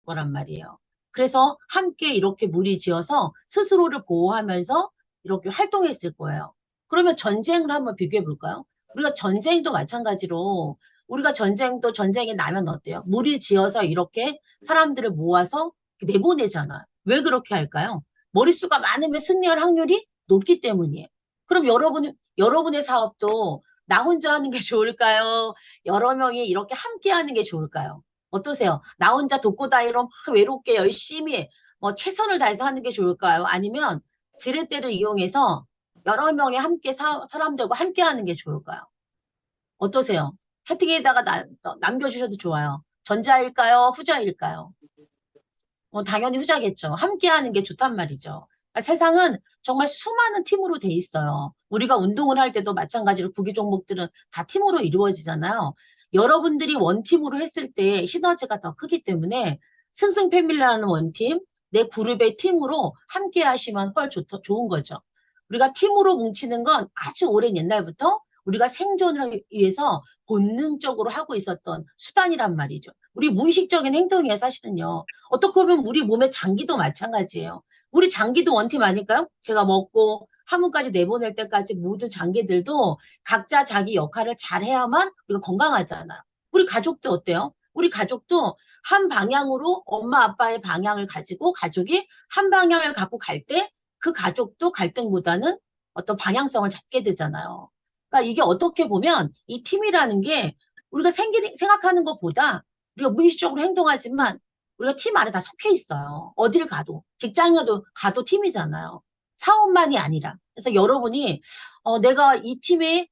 거란 말이에요. 그래서 함께 이렇게 무리지어서 스스로를 보호하면서 이렇게 활동했을 거예요. 그러면 전쟁을 한번 비교해 볼까요? 우리가 전쟁도 마찬가지로 우리가 전쟁도 전쟁이 나면 어때요? 무리지어서 이렇게 사람들을 모아서 내보내잖아요. 왜 그렇게 할까요? 머릿수가 많으면 승리할 확률이 높기 때문이에요. 그럼 여러분의 사업도 나 혼자 하는 게 좋을까요? 여러 명이 이렇게 함께 하는 게 좋을까요? 어떠세요? 나 혼자 독고다이로 막 외롭게 열심히 최선을 다해서 하는 게 좋을까요? 아니면 지렛대를 이용해서 여러 명이 함께 사람들과 함께 하는 게 좋을까요? 어떠세요? 채팅에다가 남겨주셔도 좋아요. 전자일까요? 후자일까요? 당연히 후자겠죠. 함께 하는 게 좋단 말이죠. 그러니까 세상은 정말 수많은 팀으로 돼 있어요. 우리가 운동을 할 때도 마찬가지로 구기 종목들은 다 팀으로 이루어지잖아요. 여러분들이 원팀으로 했을 때 시너지가 더 크기 때문에 승승패밀리하는 원팀, 내 그룹의 팀으로 함께 하시면 좋은 거죠. 우리가 팀으로 뭉치는 건 아주 오랜 옛날부터 우리가 생존을 위해서 본능적으로 하고 있었던 수단이란 말이죠. 우리 무의식적인 행동이에요, 사실은요. 어떻게 보면 우리 몸의 장기도 마찬가지예요. 우리 장기도 원팀 아닐까요? 제가 먹고 화문까지 내보낼 때까지 모든 장기들도 각자 자기 역할을 잘 해야만 우리가 건강하잖아요. 우리 가족도 어때요? 우리 가족도 한 방향으로 엄마 아빠의 방향을 가지고 가족이 한 방향을 갖고 갈 때 그 가족도 갈등보다는 어떤 방향성을 잡게 되잖아요. 그러니까 이게 어떻게 보면 이 팀이라는 게 우리가 생각하는 것보다 우리가 무의식적으로 행동하지만 우리가 팀 안에 다 속해 있어요. 어딜 가도. 직장에 가도 팀이잖아요. 사업만이 아니라. 그래서 여러분이, 내가 이 팀에,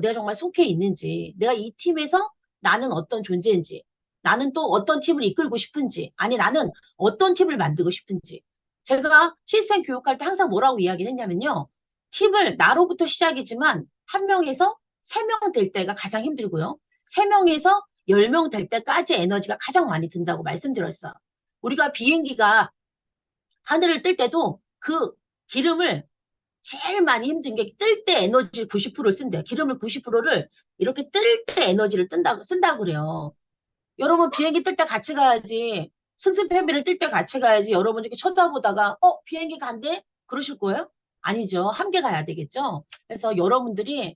내가 정말 속해 있는지, 내가 이 팀에서 나는 어떤 존재인지, 나는 또 어떤 팀을 이끌고 싶은지, 아니 나는 어떤 팀을 만들고 싶은지. 제가 시스템 교육할 때 항상 뭐라고 이야기를 했냐면요. 팀을 나로부터 시작이지만 한 명에서 세 명 될 때가 가장 힘들고요. 세 명에서 10명 될 때까지 에너지가 가장 많이 든다고 말씀드렸어요. 우리가 비행기가 하늘을 뜰 때도 그 기름을 제일 많이 힘든 게 뜰 때 에너지 90%를 쓴대요. 기름을 90%를 이렇게 뜰 때 에너지를 쓴다고 그래요. 여러분 비행기 뜰 때 같이 가야지. 승승패배를 뜰 때 같이 가야지. 여러분 이렇게 쳐다보다가 비행기 간대? 그러실 거예요? 아니죠. 함께 가야 되겠죠. 그래서 여러분들이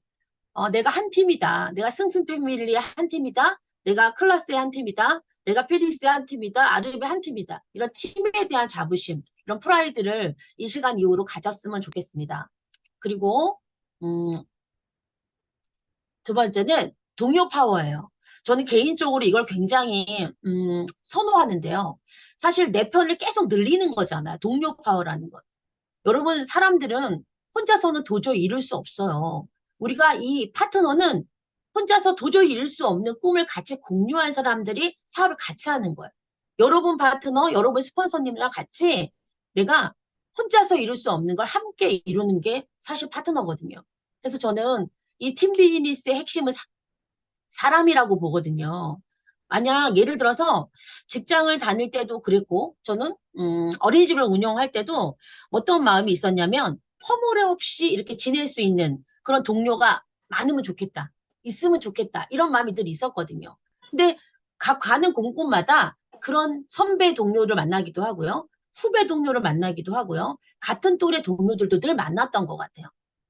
내가 한 팀이다. 내가 승승패밀리의 한 팀이다. 내가 클라스의 한 팀이다. 내가 페리스의 한 팀이다. 아르비의 한 팀이다. 이런 팀에 대한 자부심, 이런 프라이드를 이 시간 이후로 가졌으면 좋겠습니다. 그리고 음, 두 번째는 동료 파워예요. 저는 개인적으로 이걸 굉장히 선호하는데요. 사실 내 편을 계속 늘리는 거잖아요. 동료 파워라는 것. 여러분, 사람들은 혼자서는 도저히 이룰 수 없어요. 우리가 이 파트너는 혼자서 도저히 이룰 수 없는 꿈을 같이 공유한 사람들이 사업을 같이 하는 거예요. 여러분 파트너, 여러분 스폰서님이랑 같이 내가 혼자서 이룰 수 없는 걸 함께 이루는 게 사실 파트너거든요. 그래서 저는 이 팀 비즈니스의 핵심은 사람이라고 보거든요. 만약 예를 들어서 직장을 다닐 때도 그랬고 저는 어린이집을 운영할 때도 어떤 마음이 있었냐면 허물에 없이 이렇게 지낼 수 있는 그런 동료가 많으면 좋겠다. 있으면 좋겠다. 이런 마음이 늘 있었거든요. 근데 각 가는 곳곳마다 그런 선배 동료를 만나기도 하고요. 후배 동료를 만나기도 하고요. 같은 또래 동료들도 늘 만났던 것 같아요.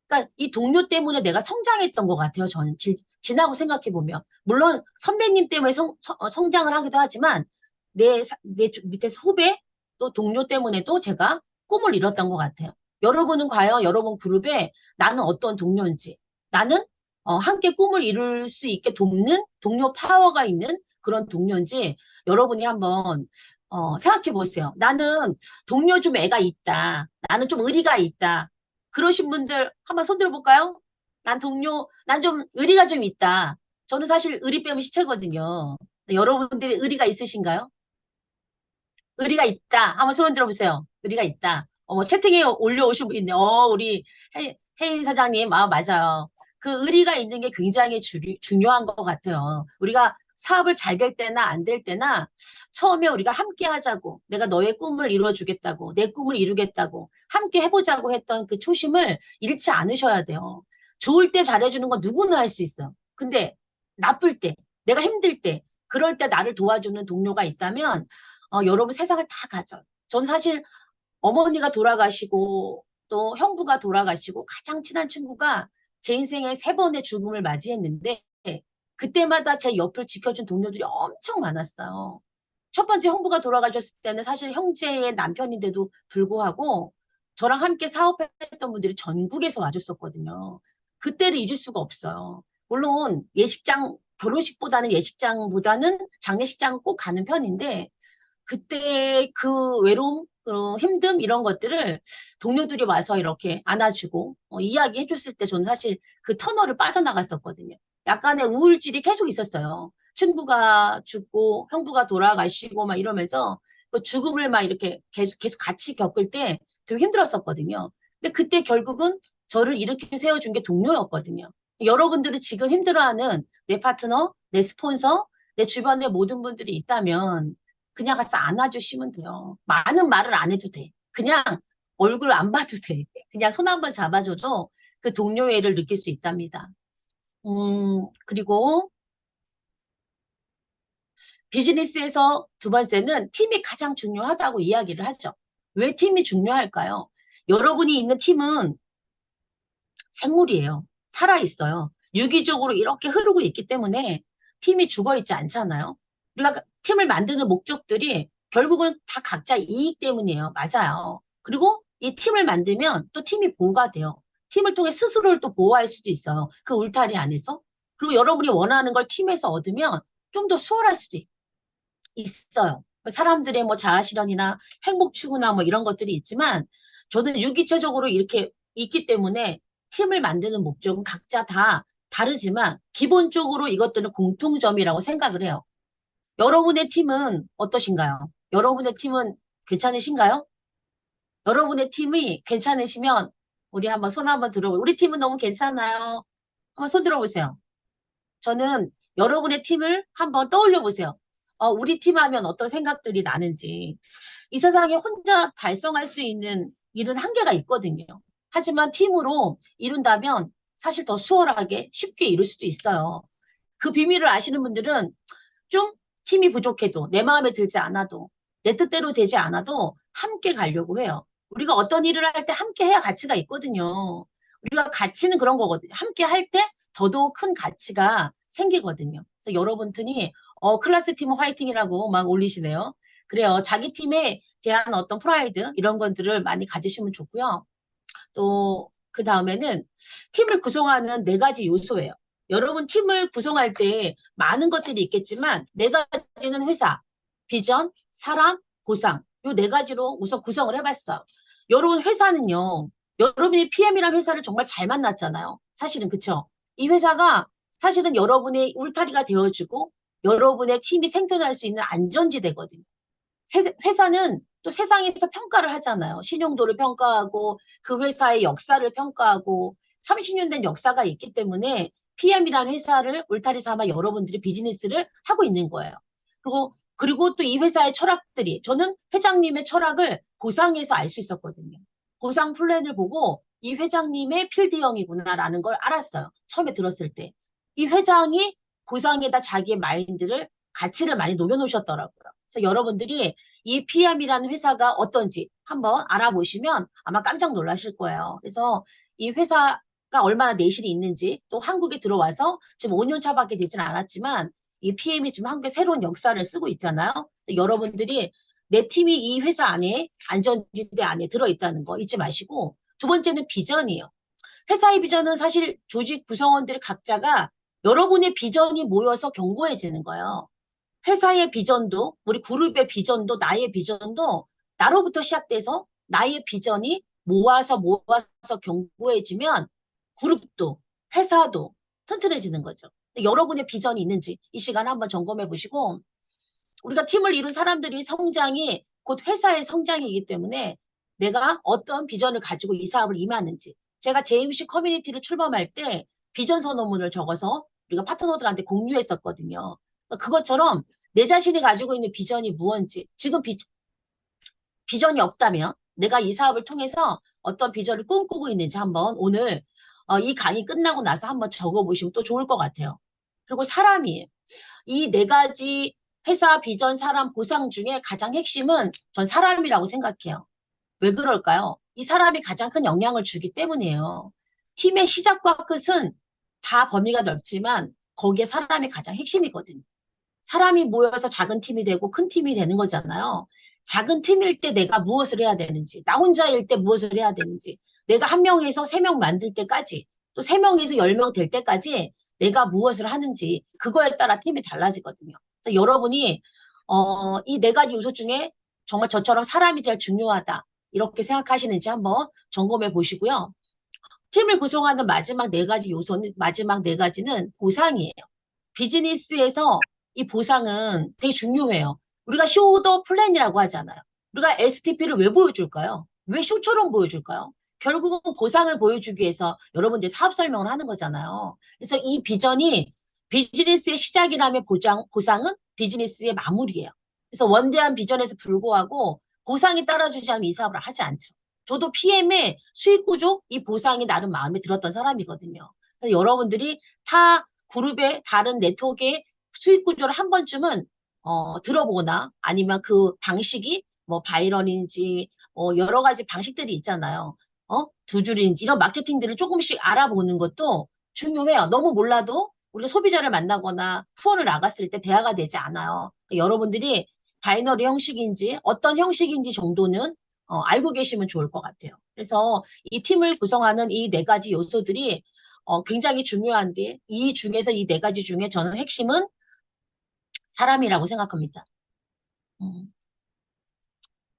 그러니까 이 동료 때문에 내가 성장했던 것 같아요. 저는 지나고 생각해 보면. 물론 선배님 때문에 성장을 하기도 하지만 내 밑에서 후배 또 동료 때문에도 제가 꿈을 이뤘던 것 같아요. 여러분은 과연 여러분 그룹에 나는 어떤 동료인지 나는 함께 꿈을 이룰 수 있게 돕는 동료 파워가 있는 그런 동료인지 여러분이 한번 생각해 보세요. 나는 동료 좀 애가 있다. 나는 좀 의리가 있다. 그러신 분들 한번 손 들어볼까요? 난 좀 의리가 좀 있다. 저는 사실 의리 빼면 시체거든요. 여러분들이 의리가 있으신가요? 의리가 있다. 한번 손 들어보세요. 의리가 있다. 채팅에 올려오신 분 있네. 우리 혜인 사장님, 맞아요. 그 의리가 있는 게 굉장히 중요한 것 같아요. 우리가 사업을 잘 될 때나 안 될 때나 처음에 우리가 함께 하자고, 내가 너의 꿈을 이루어주겠다고, 내 꿈을 이루겠다고, 함께 해보자고 했던 그 초심을 잃지 않으셔야 돼요. 좋을 때 잘해주는 건 누구나 할 수 있어. 근데 나쁠 때, 내가 힘들 때, 그럴 때 나를 도와주는 동료가 있다면 여러분 세상을 다 가져요. 전 사실 어머니가 돌아가시고 또 형부가 돌아가시고 가장 친한 친구가 제 인생에 세 번의 죽음을 맞이했는데 그때마다 제 옆을 지켜준 동료들이 엄청 많았어요. 첫 번째 형부가 돌아가셨을 때는 사실 형제의 남편인데도 불구하고 저랑 함께 사업했던 분들이 전국에서 와줬었거든요. 그때를 잊을 수가 없어요. 물론 예식장, 결혼식보다는 예식장보다는 장례식장 꼭 가는 편인데 그때 그 외로움, 힘듦 이런 것들을 동료들이 와서 이렇게 안아주고 이야기해 줬을 때 저는 사실 그 터널을 빠져나갔었거든요. 약간의 우울질이 계속 있었어요. 친구가 죽고 형부가 돌아가시고 막 이러면서 그 죽음을 막 이렇게 계속 같이 겪을 때 되게 힘들었었거든요. 근데 그때 결국은 저를 이렇게 세워준 게 동료였거든요. 여러분들이 지금 힘들어하는 내 파트너, 내 스폰서, 내 주변에 모든 분들이 있다면 그냥 가서 안아주시면 돼요. 많은 말을 안 해도 돼. 그냥 얼굴 안 봐도 돼. 그냥 손 한번 잡아줘도 그 동료의 애를 느낄 수 있답니다. 그리고 비즈니스에서 두 번째는 팀이 가장 중요하다고 이야기를 하죠. 왜 팀이 중요할까요? 여러분이 있는 팀은 생물이에요. 살아있어요. 유기적으로 이렇게 흐르고 있기 때문에 팀이 죽어있지 않잖아요. 그러니까 팀을 만드는 목적들이 결국은 다 각자 이익 때문이에요. 맞아요. 그리고 이 팀을 만들면 또 팀이 보호가 돼요. 팀을 통해 스스로를 또 보호할 수도 있어요. 그 울타리 안에서. 그리고 여러분이 원하는 걸 팀에서 얻으면 좀 더 수월할 수도 있어요. 사람들의 뭐 자아실현이나 행복 추구나 뭐 이런 것들이 있지만 저는 유기체적으로 이렇게 있기 때문에 팀을 만드는 목적은 각자 다 다르지만 기본적으로 이것들은 공통점이라고 생각을 해요. 여러분의 팀은 어떠신가요? 여러분의 팀은 괜찮으신가요? 여러분의 팀이 괜찮으시면 우리 한번 손 한번 들어보세요. 우리 팀은 너무 괜찮아요. 한번 손 들어보세요. 저는 여러분의 팀을 한번 떠올려 보세요. 우리 팀 하면 어떤 생각들이 나는지. 이 세상에 혼자 달성할 수 있는 일은 한계가 있거든요. 하지만 팀으로 이룬다면 사실 더 수월하게 쉽게 이룰 수도 있어요. 그 비밀을 아시는 분들은 좀 힘이 부족해도 내 마음에 들지 않아도 내 뜻대로 되지 않아도 함께 가려고 해요. 우리가 어떤 일을 할 때 함께 해야 가치가 있거든요. 우리가 가치는 그런 거거든요. 함께 할 때 더더욱 큰 가치가 생기거든요. 그래서 여러분들이 클래스 팀 화이팅이라고 막 올리시네요. 그래요. 자기 팀에 대한 어떤 프라이드 이런 것들을 많이 가지시면 좋고요. 또 그 다음에는 팀을 구성하는 네 가지 요소예요. 여러분 팀을 구성할 때 많은 것들이 있겠지만 네 가지는 회사, 비전, 사람, 보상 요 네 가지로 우선 구성을 해봤어. 여러분 회사는요. 여러분이 PM이라는 회사를 정말 잘 만났잖아요. 사실은 그쵸? 이 회사가 사실은 여러분의 울타리가 되어주고 여러분의 팀이 생존할 수 있는 안전지대거든요. 회사는 또 세상에서 평가를 하잖아요. 신용도를 평가하고 그 회사의 역사를 평가하고 30년 된 역사가 있기 때문에 PM이라는 회사를 울타리 삼아 여러분들이 비즈니스를 하고 있는 거예요. 그리고 또 이 회사의 철학들이 저는 회장님의 철학을 고상에서 알 수 있었거든요. 고상 플랜을 보고 이 회장님의 필드형이구나라는 걸 알았어요. 처음에 들었을 때. 이 회장이 고상에다 자기의 마인드를 가치를 많이 녹여놓으셨더라고요. 그래서 여러분들이 이 PM이라는 회사가 어떤지 한번 알아보시면 아마 깜짝 놀라실 거예요. 그래서 이 회사가 얼마나 내실이 있는지 또 한국에 들어와서 지금 5년 차밖에 되지는 않았지만 이 PM이 지금 한국에 새로운 역사를 쓰고 있잖아요. 여러분들이 내 팀이 이 회사 안에 안전지대 안에 들어있다는 거 잊지 마시고 두 번째는 비전이에요. 회사의 비전은 사실 조직 구성원들 각자가 여러분의 비전이 모여서 견고해지는 거예요. 회사의 비전도, 우리 그룹의 비전도, 나의 비전도 나로부터 시작돼서 나의 비전이 모아서 견고해지면 그룹도, 회사도 튼튼해지는 거죠. 여러분의 비전이 있는지 이 시간에 한번 점검해 보시고 우리가 팀을 이룬 사람들이 성장이 곧 회사의 성장이기 때문에 내가 어떤 비전을 가지고 이 사업을 임하는지 제가 JMC 커뮤니티를 출범할 때 비전 선언문을 적어서 우리가 파트너들한테 공유했었거든요. 그것처럼 내 자신이 가지고 있는 비전이 무언지 지금 비전이 없다면 내가 이 사업을 통해서 어떤 비전을 꿈꾸고 있는지 한번 오늘 이 강의 끝나고 나서 한번 적어보시면 또 좋을 것 같아요. 그리고 사람이에요. 이 네 가지 회사 비전, 사람, 보상 중에 가장 핵심은 전 사람이라고 생각해요. 왜 그럴까요? 이 사람이 가장 큰 영향을 주기 때문이에요. 팀의 시작과 끝은 다 범위가 넓지만 거기에 사람이 가장 핵심이거든요. 사람이 모여서 작은 팀이 되고 큰 팀이 되는 거잖아요. 작은 팀일 때 내가 무엇을 해야 되는지, 나 혼자일 때 무엇을 해야 되는지, 내가 한 명에서 세 명 만들 때까지, 또 세 명에서 10명 될 때까지 내가 무엇을 하는지, 그거에 따라 팀이 달라지거든요. 그래서 여러분이, 이 네 가지 요소 중에 정말 저처럼 사람이 제일 중요하다. 이렇게 생각하시는지 한번 점검해 보시고요. 팀을 구성하는 마지막 네 가지 요소는, 마지막 네 가지는 보상이에요. 비즈니스에서 이 보상은 되게 중요해요. 우리가 쇼더 플랜이라고 하잖아요. 우리가 STP를 왜 보여줄까요? 왜 쇼처럼 보여줄까요? 결국은 보상을 보여주기 위해서 여러분들 사업 설명을 하는 거잖아요. 그래서 이 비전이 비즈니스의 시작이라면 보상은 비즈니스의 마무리예요. 그래서 원대한 비전에서 불구하고 보상이 따라주지 않으면 이 사업을 하지 않죠. 저도 PM의 수익 구조, 이 보상이 나름 마음에 들었던 사람이거든요. 그래서 여러분들이 타 그룹의 다른 네트워크의 수익 구조를 한 번쯤은 들어보거나 아니면 그 방식이 뭐 바이럴인지 여러 가지 방식들이 있잖아요. 두 줄인지 이런 마케팅들을 조금씩 알아보는 것도 중요해요. 너무 몰라도 우리가 소비자를 만나거나 후원을 나갔을 때 대화가 되지 않아요. 그러니까 여러분들이 바이너리 형식인지 어떤 형식인지 정도는 알고 계시면 좋을 것 같아요. 그래서 이 팀을 구성하는 이 네 가지 요소들이 굉장히 중요한데 이 중에서 이 네 가지 중에 저는 핵심은 사람이라고 생각합니다. 음.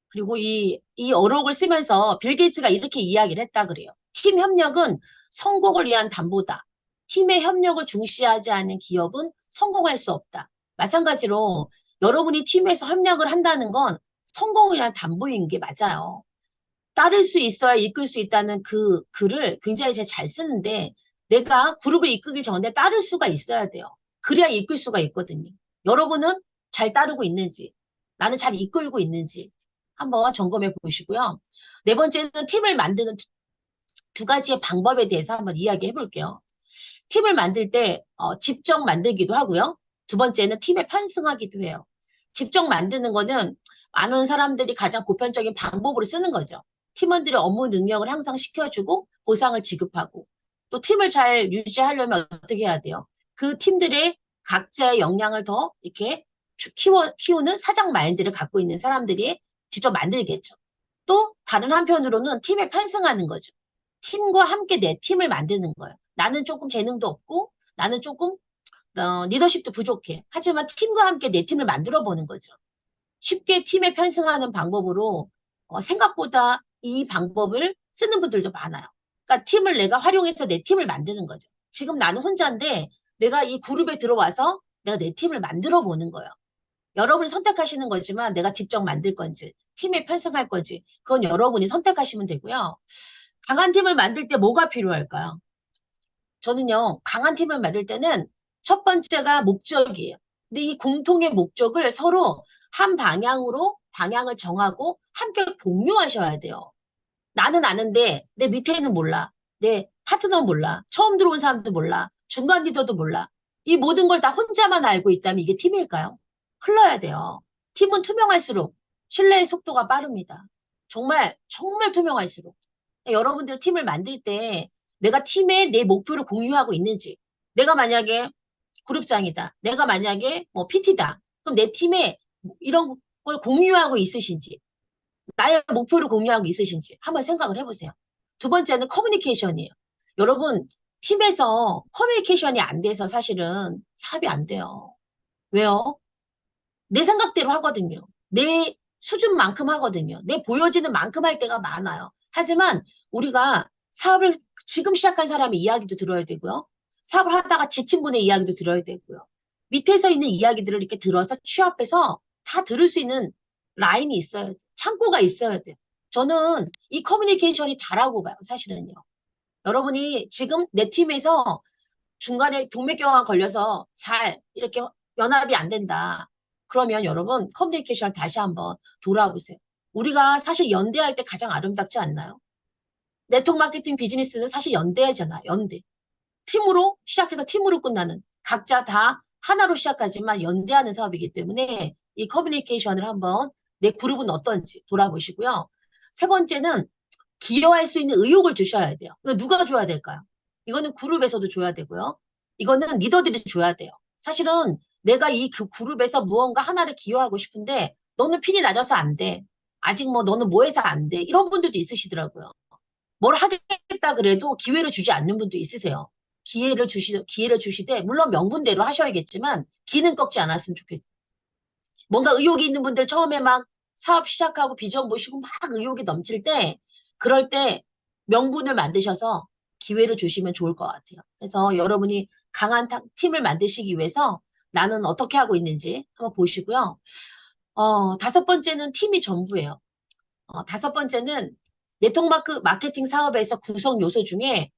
그리고 이 어록을 쓰면서 빌 게이츠가 이렇게 이야기를 했다 그래요. 팀 협력은 성공을 위한 담보다. 팀의 협력을 중시하지 않는 기업은 성공할 수 없다. 마찬가지로 여러분이 팀에서 협력을 한다는 건 성공을 위한 담보인 게 맞아요. 따를 수 있어야 이끌 수 있다는 그 글을 굉장히 제가 잘 쓰는데 내가 그룹을 이끌기 전에 따를 수가 있어야 돼요. 그래야 이끌 수가 있거든요. 여러분은 잘 따르고 있는지, 나는 잘 이끌고 있는지 한번 점검해 보시고요. 네 번째는 팀을 만드는 두 가지의 방법에 대해서 한번 이야기해 볼게요. 팀을 만들 때 직접 만들기도 하고요. 두 번째는 팀에 편승하기도 해요. 직접 만드는 거는 많은 사람들이 가장 보편적인 방법으로 쓰는 거죠. 팀원들의 업무 능력을 향상 시켜주고 보상을 지급하고 또 팀을 잘 유지하려면 어떻게 해야 돼요? 그 팀들의 각자의 역량을 더 이렇게 키우는 사장 마인드를 갖고 있는 사람들이 직접 만들겠죠. 또 다른 한편으로는 팀에 편승하는 거죠. 팀과 함께 내 팀을 만드는 거예요. 나는 조금 재능도 없고 나는 조금 리더십도 부족해. 하지만 팀과 함께 내 팀을 만들어 보는 거죠. 쉽게 팀에 편승하는 방법으로 생각보다 이 방법을 쓰는 분들도 많아요. 그러니까 팀을 내가 활용해서 내 팀을 만드는 거죠. 지금 나는 혼자인데 내가 이 그룹에 들어와서 내가 내 팀을 만들어 보는 거예요. 여러분이 선택하시는 거지만 내가 직접 만들 건지 팀에 편승할 건지 그건 여러분이 선택하시면 되고요. 강한 팀을 만들 때 뭐가 필요할까요? 저는요, 강한 팀을 만들 때는 첫 번째가 목적이에요. 근데 이 공통의 목적을 서로 한 방향으로 방향을 정하고 함께 공유하셔야 돼요. 나는 아는데 내 밑에는 몰라. 내 파트너는 몰라. 처음 들어온 사람도 몰라. 중간 리더도 몰라. 이 모든 걸 다 혼자만 알고 있다면 이게 팀일까요? 흘러야 돼요. 팀은 투명할수록 신뢰의 속도가 빠릅니다. 정말, 정말 투명할수록. 여러분들 팀을 만들 때 내가 팀에 내 목표를 공유하고 있는지, 내가 만약에 그룹장이다. 내가 만약에 뭐 PT다. 그럼 내 팀에 이런 걸 공유하고 있으신지, 나의 목표를 공유하고 있으신지 한번 생각을 해보세요. 두 번째는 커뮤니케이션이에요. 여러분, 팀에서 커뮤니케이션이 안 돼서 사실은 사업이 안 돼요. 왜요? 내 생각대로 하거든요. 내 수준만큼 하거든요. 내 보여지는 만큼 할 때가 많아요. 하지만 우리가 사업을 지금 시작한 사람의 이야기도 들어야 되고요. 사업을 하다가 지친 분의 이야기도 들어야 되고요. 밑에서 있는 이야기들을 이렇게 들어서 취합해서 다 들을 수 있는 라인이 있어야 돼요. 창고가 있어야 돼요. 저는 이 커뮤니케이션이 다라고 봐요, 사실은요. 여러분이 지금 내 팀에서 중간에 동맥경화 걸려서 잘 이렇게 연합이 안 된다. 그러면 여러분 커뮤니케이션 다시 한번 돌아보세요. 우리가 사실 연대할 때 가장 아름답지 않나요? 네트워크 마케팅 비즈니스는 사실 연대잖아, 연대. 팀으로 시작해서 팀으로 끝나는 각자 다 하나로 시작하지만 연대하는 사업이기 때문에 이 커뮤니케이션을 한번 내 그룹은 어떤지 돌아보시고요. 세 번째는 기여할 수 있는 의욕을 주셔야 돼요. 이거 누가 줘야 될까요? 이거는 그룹에서도 줘야 되고요. 이거는 리더들이 줘야 돼요. 사실은 내가 이 그룹에서 무언가 하나를 기여하고 싶은데 너는 핀이 낮아서 안 돼. 아직 뭐 너는 뭐 해서 안 돼. 이런 분들도 있으시더라고요. 뭘 하겠다 그래도 기회를 주지 않는 분도 있으세요. 기회를 주시되, 물론 명분대로 하셔야겠지만, 기는 꺾지 않았으면 좋겠어요. 뭔가 의욕이 있는 분들 처음에 막 사업 시작하고 비전 보시고 막 의욕이 넘칠 때, 그럴 때 명분을 만드셔서 기회를 주시면 좋을 것 같아요. 그래서 여러분이 강한 팀을 만드시기 위해서 나는 어떻게 하고 있는지 한번 보시고요. 다섯 번째는 팀이 전부예요. 다섯 번째는 네트워크 마케팅 사업에서 구성 요소 중에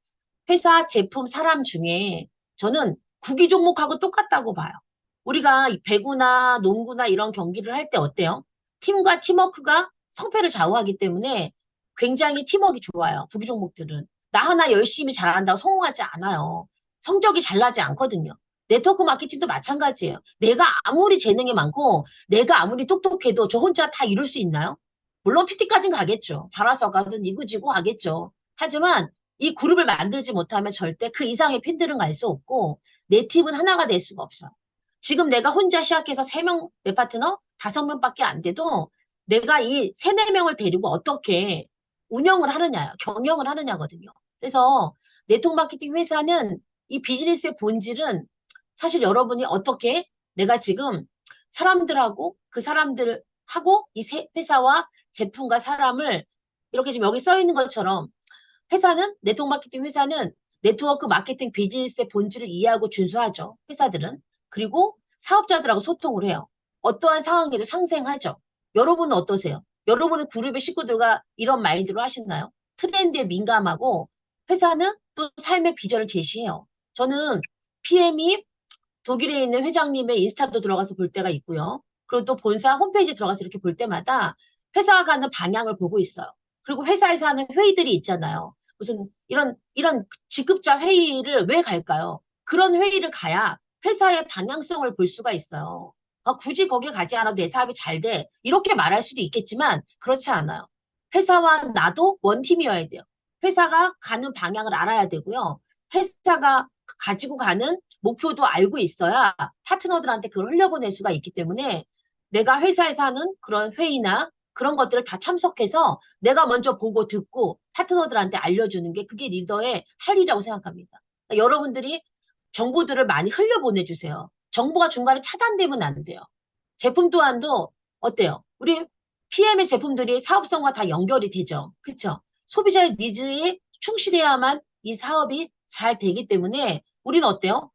회사, 제품, 사람 중에 저는 구기 종목하고 똑같다고 봐요. 우리가 배구나 농구나 이런 경기를 할 때 어때요? 팀과 팀워크가 성패를 좌우하기 때문에 굉장히 팀워크가 좋아요. 구기 종목들은. 나 하나 열심히 잘한다고 성공하지 않아요. 성적이 잘 나지 않거든요. 네트워크 마케팅도 마찬가지예요. 내가 아무리 재능이 많고 내가 아무리 똑똑해도 저 혼자 다 이룰 수 있나요? 물론 PT까지는 가겠죠. 달아서 가든 이구지구 가겠죠. 하지만 이 그룹을 만들지 못하면 절대 그 이상의 핀들은 갈 수 없고 내 팀은 하나가 될 수가 없어. 지금 내가 혼자 시작해서 3명, 내 파트너 5명밖에 안 돼도 내가 이 3, 4명을 데리고 어떻게 운영을 하느냐요. 경영을 하느냐거든요. 그래서 네트워크 마케팅 회사는 이 비즈니스의 본질은 사실 여러분이 어떻게 내가 지금 사람들하고 그 사람들하고 이 회사와 제품과 사람을 이렇게 지금 여기 써 있는 것처럼 네트워크 마케팅 회사는 네트워크 마케팅 비즈니스의 본질을 이해하고 준수하죠. 회사들은. 그리고 사업자들하고 소통을 해요. 어떠한 상황에도 상생하죠. 여러분은 어떠세요? 여러분은 그룹의 식구들과 이런 마인드로 하시나요? 트렌드에 민감하고 회사는 또 삶의 비전을 제시해요. 저는 PM이 독일에 있는 회장님의 인스타도 들어가서 볼 때가 있고요. 그리고 또 본사 홈페이지 들어가서 이렇게 볼 때마다 회사가 가는 방향을 보고 있어요. 그리고 회사에서 하는 회의들이 있잖아요. 무슨 이런 직급자 회의를 왜 갈까요? 그런 회의를 가야 회사의 방향성을 볼 수가 있어요. 굳이 거기 가지 않아도 내 사업이 잘 돼. 이렇게 말할 수도 있겠지만 그렇지 않아요. 회사와 나도 원팀이어야 돼요. 회사가 가는 방향을 알아야 되고요. 회사가 가지고 가는 목표도 알고 있어야 파트너들한테 그걸 흘려보낼 수가 있기 때문에 내가 회사에서 하는 그런 회의나 그런 것들을 다 참석해서 내가 먼저 보고 듣고 파트너들한테 알려주는 게 그게 리더의 할 일이라고 생각합니다. 그러니까 여러분들이 정보들을 많이 흘려보내주세요. 정보가 중간에 차단되면 안 돼요. 제품 또한도 어때요? 우리 PM의 제품들이 사업성과 다 연결이 되죠. 그렇죠? 소비자의 니즈에 충실해야만 이 사업이 잘 되기 때문에 우리는 어때요?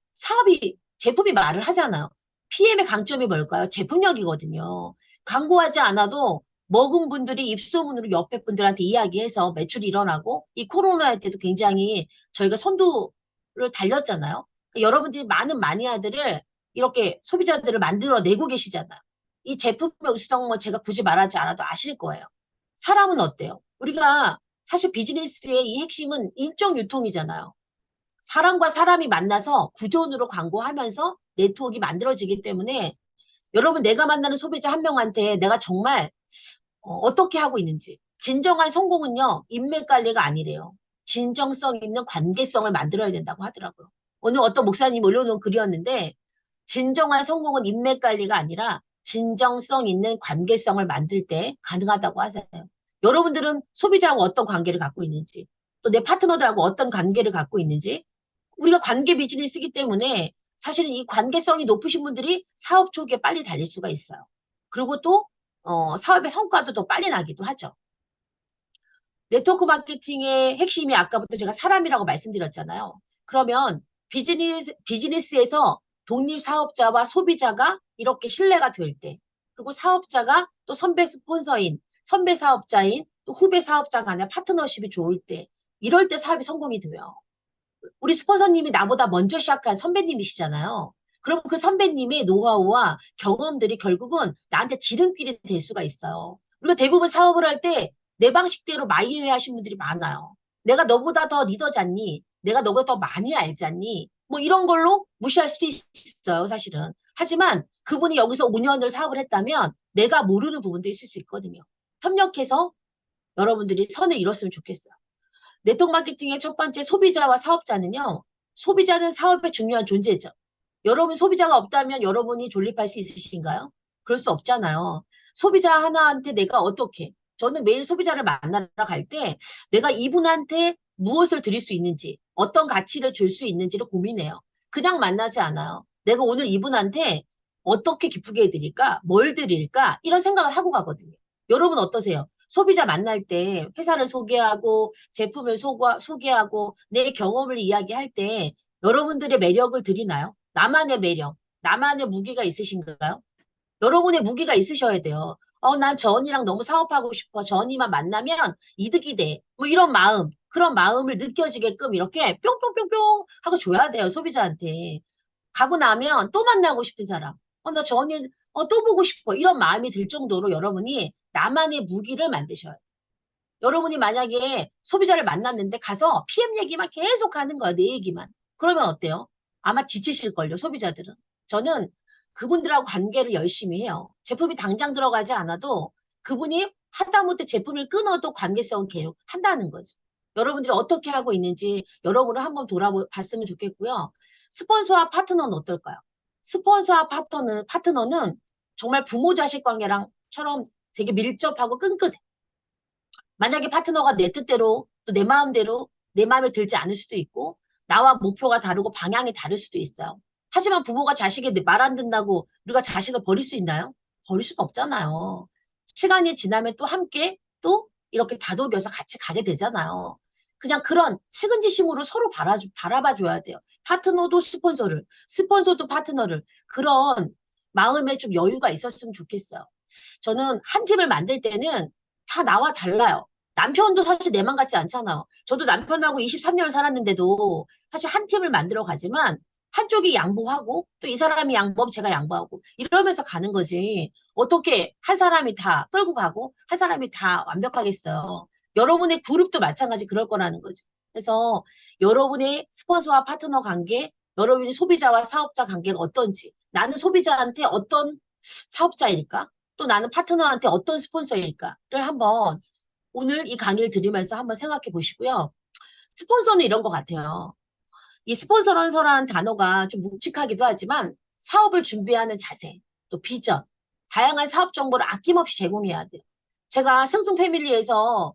제품이 말을 하잖아요. PM의 강점이 뭘까요? 제품력이거든요. 광고하지 않아도 먹은 분들이 입소문으로 옆에 분들한테 이야기해서 매출이 일어나고 이 코로나 때도 굉장히 저희가 선두를 달렸잖아요. 그러니까 여러분들이 많은 마니아들을 이렇게 소비자들을 만들어내고 계시잖아요. 이 제품의 우수성 뭐 제가 굳이 말하지 않아도 아실 거예요. 사람은 어때요? 우리가 사실 비즈니스의 이 핵심은 인적 유통이잖아요. 사람과 사람이 만나서 구존으로 광고하면서 네트워크가 만들어지기 때문에 여러분 내가 만나는 소비자 한 명한테 내가 정말 어떻게 하고 있는지 진정한 성공은요 인맥 관리가 아니래요. 진정성 있는 관계성을 만들어야 된다고 하더라고요. 오늘 어떤 목사님 올려놓은 글이었는데 진정한 성공은 인맥 관리가 아니라 진정성 있는 관계성을 만들 때 가능하다고 하세요. 여러분들은 소비자하고 어떤 관계를 갖고 있는지 또 내 파트너들하고 어떤 관계를 갖고 있는지 우리가 관계 비즈니스이기 때문에 사실은 이 관계성이 높으신 분들이 사업 초기에 빨리 달릴 수가 있어요. 그리고 또 사업의 성과도 더 빨리 나기도 하죠. 네트워크 마케팅의 핵심이 아까부터 제가 사람이라고 말씀드렸잖아요. 그러면 비즈니스에서 독립 사업자와 소비자가 이렇게 신뢰가 될 때, 그리고 사업자가 또 선배 스폰서인, 선배 사업자인, 또 후배 사업자 간의 파트너십이 좋을 때, 이럴 때 사업이 성공이 돼요. 우리 스폰서님이 나보다 먼저 시작한 선배님이시잖아요. 그럼 그 선배님의 노하우와 경험들이 결국은 나한테 지름길이 될 수가 있어요. 우리가 대부분 사업을 할 때 내 방식대로 마이웨이 하신 분들이 많아요. 내가 너보다 더 리더잖니? 내가 너보다 더 많이 알잖니? 뭐 이런 걸로 무시할 수도 있어요, 사실은. 하지만 그분이 여기서 5년을 사업을 했다면 내가 모르는 부분도 있을 수 있거든요. 협력해서 여러분들이 선을 이뤘으면 좋겠어요. 네트워크 마케팅의 첫 번째 소비자와 사업자는요. 소비자는 사업의 중요한 존재죠. 여러분 소비자가 없다면 여러분이 존립할 수 있으신가요? 그럴 수 없잖아요. 소비자 하나한테 내가 어떻게 저는 매일 소비자를 만나러 갈 때 내가 이분한테 무엇을 드릴 수 있는지 어떤 가치를 줄 수 있는지를 고민해요. 그냥 만나지 않아요. 내가 오늘 이분한테 어떻게 기쁘게 해드릴까? 뭘 드릴까? 이런 생각을 하고 가거든요. 여러분 어떠세요? 소비자 만날 때 회사를 소개하고 제품을 소개하고 내 경험을 이야기할 때 여러분들의 매력을 드리나요? 나만의 매력, 나만의 무기가 있으신가요? 여러분의 무기가 있으셔야 돼요. 난 저 언니랑 너무 사업하고 싶어. 저 언니만 만나면 이득이 돼. 뭐 이런 마음, 그런 마음을 느껴지게끔 이렇게 뿅뿅뿅뿅 하고 줘야 돼요, 소비자한테. 가고 나면 또 만나고 싶은 사람. 나 저 언니, 또 보고 싶어. 이런 마음이 들 정도로 여러분이 나만의 무기를 만드셔요. 여러분이 만약에 소비자를 만났는데 가서 PM 얘기만 계속 하는 거야, 내 얘기만. 그러면 어때요? 아마 지치실걸요, 소비자들은. 저는 그분들하고 관계를 열심히 해요. 제품이 당장 들어가지 않아도 그분이 하다못해 제품을 끊어도 관계성은 계속 한다는 거죠. 여러분들이 어떻게 하고 있는지 여러분을 한번 돌아봤으면 좋겠고요. 스폰서와 파트너는 어떨까요? 스폰서와 파트너는 정말 부모 자식 관계랑처럼 되게 밀접하고 끈끈해. 만약에 파트너가 내 뜻대로 또 내 마음대로 내 마음에 들지 않을 수도 있고 나와 목표가 다르고 방향이 다를 수도 있어요. 하지만 부모가 자식의 말 안 듣는다고 우리가 자식을 버릴 수 있나요? 버릴 수는 없잖아요. 시간이 지나면 또 함께 또 이렇게 다독여서 같이 가게 되잖아요. 그냥 그런 측은지심으로 서로 바라봐 줘야 돼요. 파트너도 스폰서를, 스폰서도 파트너를 그런 마음에 좀 여유가 있었으면 좋겠어요. 저는 한 팀을 만들 때는 다 나와 달라요. 남편도 사실 내 맘 같지 않잖아요. 저도 남편하고 23년을 살았는데도 사실 한 팀을 만들어 가지만 한쪽이 양보하고 또 이 사람이 양보하면 제가 양보하고 이러면서 가는 거지. 어떻게 한 사람이 다 끌고 가고 한 사람이 다 완벽하겠어요. 여러분의 그룹도 마찬가지 그럴 거라는 거죠. 그래서 여러분의 스폰서와 파트너 관계, 여러분의 소비자와 사업자 관계가 어떤지, 나는 소비자한테 어떤 사업자일까? 또 나는 파트너한테 어떤 스폰서일까를 한번 오늘 이 강의를 들으면서 한번 생각해 보시고요. 스폰서는 이런 것 같아요. 이 스폰서라는 단어가 좀 묵직하기도 하지만 사업을 준비하는 자세, 또 비전, 다양한 사업 정보를 아낌없이 제공해야 돼요. 제가 승승 패밀리에서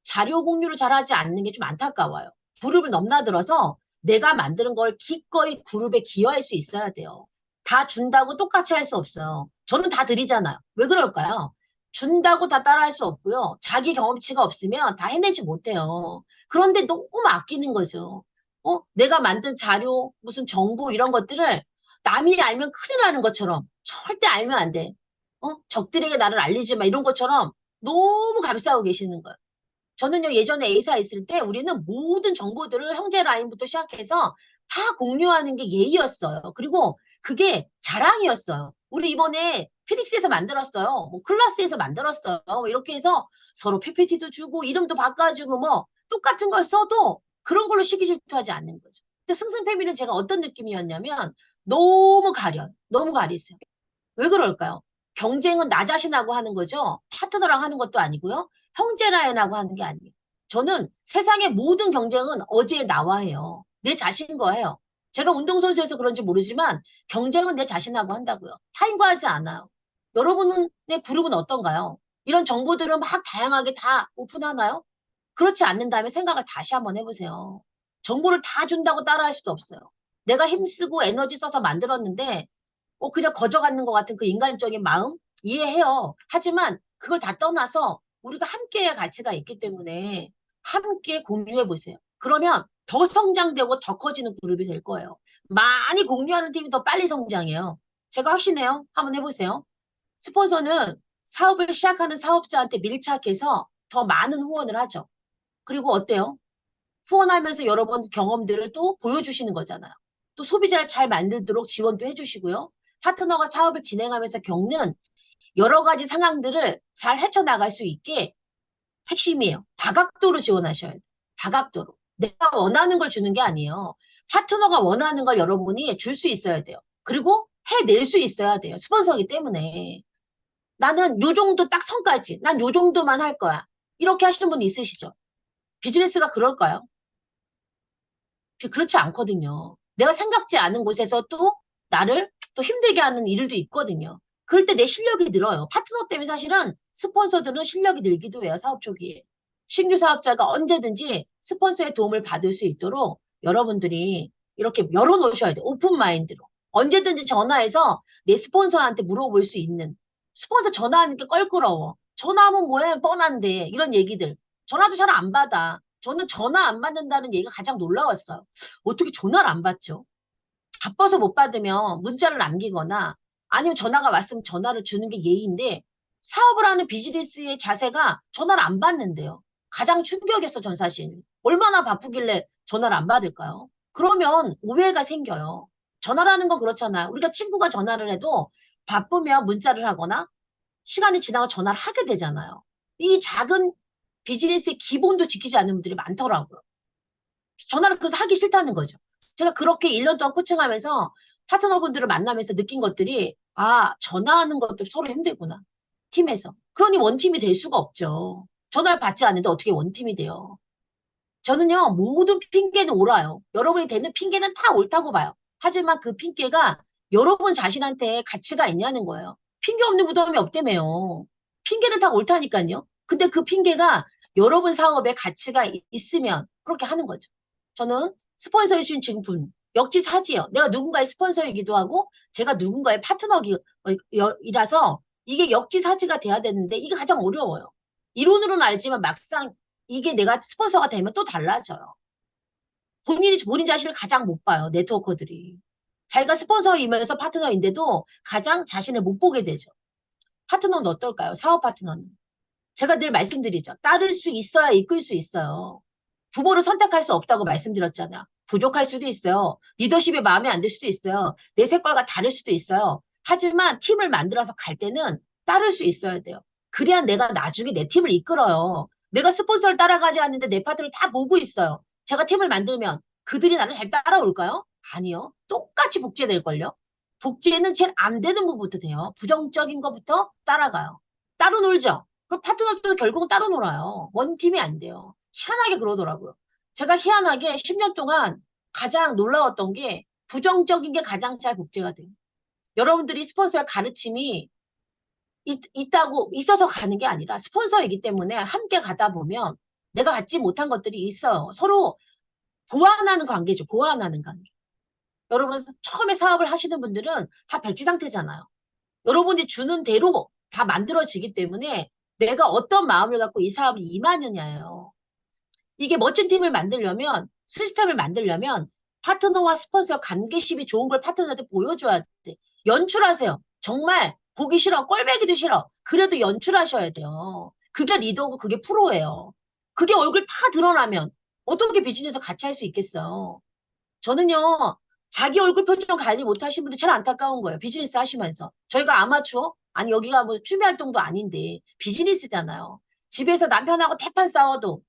자료 공유를 잘하지 않는 게 좀 안타까워요. 그룹을 넘나들어서 내가 만드는 걸 기꺼이 그룹에 기여할 수 있어야 돼요. 다 준다고 똑같이 할 수 없어요. 저는 다 드리잖아요. 왜 그럴까요? 준다고 다 따라할 수 없고요. 자기 경험치가 없으면 다 해내지 못해요. 그런데 너무 아끼는 거죠. 내가 만든 자료, 무슨 정보 이런 것들을 남이 알면 큰일 나는 것처럼 절대 알면 안 돼. 적들에게 나를 알리지 마 이런 것처럼 너무 감싸고 계시는 거예요. 저는요, 예전에 A사 있을 때 우리는 모든 정보들을 형제 라인부터 시작해서 다 공유하는 게 예의였어요. 그리고 그게 자랑이었어요. 우리 이번에 피닉스에서 만들었어요. 뭐 클라스에서 만들었어요. 뭐 이렇게 해서 서로 PPT도 주고 이름도 바꿔주고 뭐 똑같은 걸 써도 그런 걸로 시기 질투하지 않는 거죠. 근데 승승패밀리는 제가 어떤 느낌이었냐면 너무 가려, 너무 가리세요. 왜 그럴까요? 경쟁은 나 자신하고 하는 거죠. 파트너랑 하는 것도 아니고요. 형제라인하고 하는 게 아니에요. 저는 세상의 모든 경쟁은 어제 나와 해요. 내 자신과 해요. 제가 운동선수여서 그런지 모르지만 경쟁은 내 자신하고 한다고요. 타인과 하지 않아요. 여러분의 그룹은 어떤가요? 이런 정보들을 막 다양하게 다 오픈하나요? 그렇지 않는다면 생각을 다시 한번 해보세요. 정보를 다 준다고 따라할 수도 없어요. 내가 힘쓰고 에너지 써서 만들었는데 그냥 거저갖는 것 같은 그 인간적인 마음 이해해요. 하지만 그걸 다 떠나서 우리가 함께의 가치가 있기 때문에 함께 공유해 보세요. 그러면 더 성장되고 더 커지는 그룹이 될 거예요. 많이 공유하는 팀이 더 빨리 성장해요. 제가 확신해요. 한번 해보세요. 스폰서는 사업을 시작하는 사업자한테 밀착해서 더 많은 후원을 하죠. 그리고 어때요? 후원하면서 여러분 경험들을 또 보여주시는 거잖아요. 또 소비자를 잘 만들도록 지원도 해주시고요. 파트너가 사업을 진행하면서 겪는 여러 가지 상황들을 잘 헤쳐나갈 수 있게 핵심이에요. 다각도로 지원하셔야 돼요. 다각도로. 내가 원하는 걸 주는 게 아니에요. 파트너가 원하는 걸 여러분이 줄 수 있어야 돼요. 그리고 해낼 수 있어야 돼요. 스폰서이기 때문에. 나는 요 정도 딱 선까지, 난 요 정도만 할 거야. 이렇게 하시는 분 있으시죠? 비즈니스가 그럴까요? 그렇지 않거든요. 내가 생각지 않은 곳에서 또 나를 또 힘들게 하는 일도 있거든요. 그럴 때 내 실력이 늘어요. 파트너 때문에 사실은 스폰서들은 실력이 늘기도 해요. 사업 초기에. 신규 사업자가 언제든지 스폰서의 도움을 받을 수 있도록 여러분들이 이렇게 열어놓으셔야 돼요. 오픈 마인드로. 언제든지 전화해서 내 스폰서한테 물어볼 수 있는. 스폰서 전화하는 게 껄끄러워. 전화하면 뭐해? 뻔한데. 이런 얘기들. 전화도 잘 안 받아. 저는 전화 안 받는다는 얘기가 가장 놀라웠어요. 어떻게 전화를 안 받죠? 바빠서 못 받으면 문자를 남기거나 아니면 전화가 왔으면 전화를 주는 게 예의인데 사업을 하는 비즈니스의 자세가 전화를 안 받는데요. 가장 충격이었어, 전 사실. 얼마나 바쁘길래 전화를 안 받을까요? 그러면 오해가 생겨요. 전화라는 건 그렇잖아요. 우리가 친구가 전화를 해도 바쁘면 문자를 하거나 시간이 지나고 전화를 하게 되잖아요. 이 작은 비즈니스의 기본도 지키지 않는 분들이 많더라고요. 전화를 그래서 하기 싫다는 거죠. 제가 그렇게 1년 동안 코칭하면서 파트너분들을 만나면서 느낀 것들이, 아, 전화하는 것도 서로 힘들구나. 팀에서. 그러니 원팀이 될 수가 없죠. 전화를 받지 않는데 어떻게 원팀이 돼요. 저는요, 모든 핑계는 옳아요. 여러분이 되는 핑계는 다 옳다고 봐요. 하지만 그 핑계가 여러분 자신한테 가치가 있냐는 거예요. 핑계 없는 무덤이 없다며요. 핑계는 다 옳다니까요. 근데 그 핑계가 여러분 사업에 가치가 있으면 그렇게 하는 거죠. 저는 스폰서해 주신 지금 분, 역지사지요. 내가 누군가의 스폰서이기도 하고, 제가 누군가의 파트너이라서 이게 역지사지가 돼야 되는데, 이게 가장 어려워요. 이론으로는 알지만 막상 이게 내가 스폰서가 되면 또 달라져요. 본인 자신을 가장 못 봐요, 네트워커들이. 자기가 스폰서이면서 파트너인데도 가장 자신을 못 보게 되죠. 파트너는 어떨까요? 사업 파트너는. 제가 늘 말씀드리죠. 따를 수 있어야 이끌 수 있어요. 부모를 선택할 수 없다고 말씀드렸잖아요. 부족할 수도 있어요. 리더십이 마음에 안 들 수도 있어요. 내 색깔과 다를 수도 있어요. 하지만 팀을 만들어서 갈 때는 따를 수 있어야 돼요. 그래야 내가 나중에 내 팀을 이끌어요. 내가 스폰서를 따라가지 않는데 내 파트를 다 보고 있어요. 제가 팀을 만들면 그들이 나를 잘 따라올까요? 아니요. 똑같이 복제될걸요. 복제는 제일 안 되는 부분부터 돼요. 부정적인 것부터 따라가요. 따로 놀죠. 그럼 파트너도 결국은 따로 놀아요. 원팀이 안 돼요. 희한하게 그러더라고요. 제가 희한하게 10년 동안 가장 놀라웠던 게 부정적인 게 가장 잘 복제가 돼요. 여러분들이 스폰서의 가르침이 있다고 있어서 가는 게 아니라 스폰서이기 때문에 함께 가다 보면 내가 갖지 못한 것들이 있어요. 서로 보완하는 관계죠. 보완하는 관계. 여러분 처음에 사업을 하시는 분들은 다 백지 상태잖아요. 여러분이 주는 대로 다 만들어지기 때문에 내가 어떤 마음을 갖고 이 사업을 임하느냐예요. 이게 멋진 팀을 만들려면, 시스템을 만들려면 파트너와 스폰서 관계심이 좋은 걸 파트너한테 보여줘야 돼. 연출하세요. 정말 보기 싫어. 꼴배기도 싫어. 그래도 연출하셔야 돼요. 그게 리더고 그게 프로예요. 그게 얼굴 다 드러나면 어떻게 비즈니스 같이 할 수 있겠어요. 저는요, 자기 얼굴 표정 관리 못 하신 분들 제일 안타까운 거예요. 비즈니스 하시면서. 저희가 아마추어? 아니, 여기가 뭐 취미 활동도 아닌데 비즈니스잖아요. 집에서 남편하고 대판 싸워도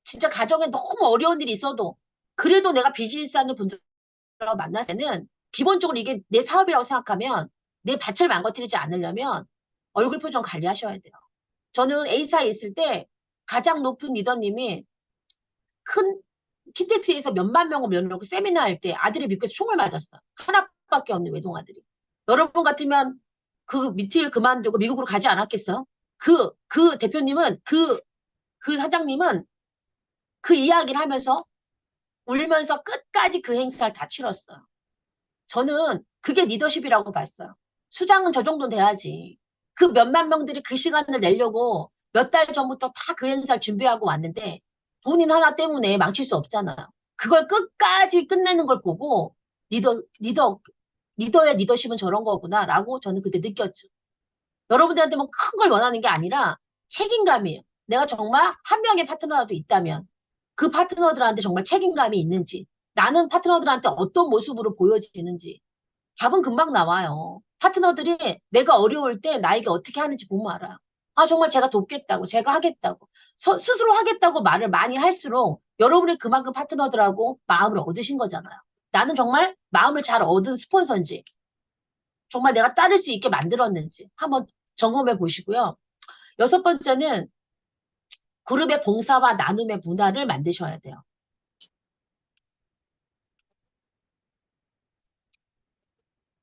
진짜 가정에 너무 어려운 일이 있어도 그래도 내가 비즈니스 하는 분들하고 만났을 때는 기본적으로 이게 내 사업이라고 생각하면 내 밭을 망가뜨리지 않으려면 얼굴 표정 관리하셔야 돼요. 저는 A사에 있을 때 가장 높은 리더님이 큰 킨텍스에서 몇만 명을 면놓고 세미나 할 때 아들이 미국에서 총을 맞았어. 하나밖에 없는 외동아들이. 여러분 같으면 그 미팅을 그만두고 미국으로 가지 않았겠어? 그 대표님은 그 사장님은 그 이야기를 하면서 울면서 끝까지 그 행사를 다 치렀어요. 저는 그게 리더십이라고 봤어요. 수장은 저 정도 돼야지. 그 몇만 명들이 그 시간을 내려고 몇 달 전부터 다 그 행사를 준비하고 왔는데 본인 하나 때문에 망칠 수 없잖아요. 그걸 끝까지 끝내는 걸 보고 리더의 리더십은 저런 거구나라고 저는 그때 느꼈죠. 여러분들한테 뭐 큰 걸 원하는 게 아니라 책임감이에요. 내가 정말 한 명의 파트너라도 있다면 그 파트너들한테 정말 책임감이 있는지, 나는 파트너들한테 어떤 모습으로 보여지는지, 답은 금방 나와요. 파트너들이 내가 어려울 때 나에게 어떻게 하는지 보면 알아요. 아, 정말 제가 돕겠다고, 제가 하겠다고, 스스로 하겠다고 말을 많이 할수록 여러분이 그만큼 파트너들하고 마음을 얻으신 거잖아요. 나는 정말 마음을 잘 얻은 스폰서인지, 정말 내가 따를 수 있게 만들었는지 한번 점검해 보시고요. 여섯 번째는 그룹의 봉사와 나눔의 문화를 만드셔야 돼요.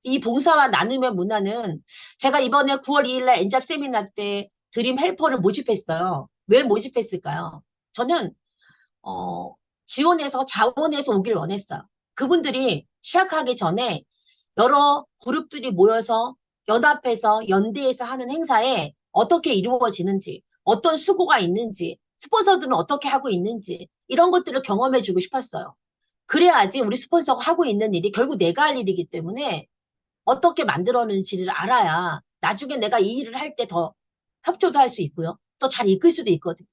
이 봉사와 나눔의 문화는 제가 이번에 9월 2일 날 엔잡 세미나 때 드림 헬퍼를 모집했어요. 왜 모집했을까요? 저는 어, 지원해서 자원해서 오길 원했어요. 그분들이 시작하기 전에 여러 그룹들이 모여서 연합해서 연대해서 하는 행사에 어떻게 이루어지는지, 어떤 수고가 있는지, 스폰서들은 어떻게 하고 있는지 이런 것들을 경험해주고 싶었어요. 그래야지 우리 스폰서가 하고 있는 일이 결국 내가 할 일이기 때문에 어떻게 만들었는지를 알아야 나중에 내가 이 일을 할 때 더 협조도 할 수 있고요. 또 잘 이끌 수도 있거든요.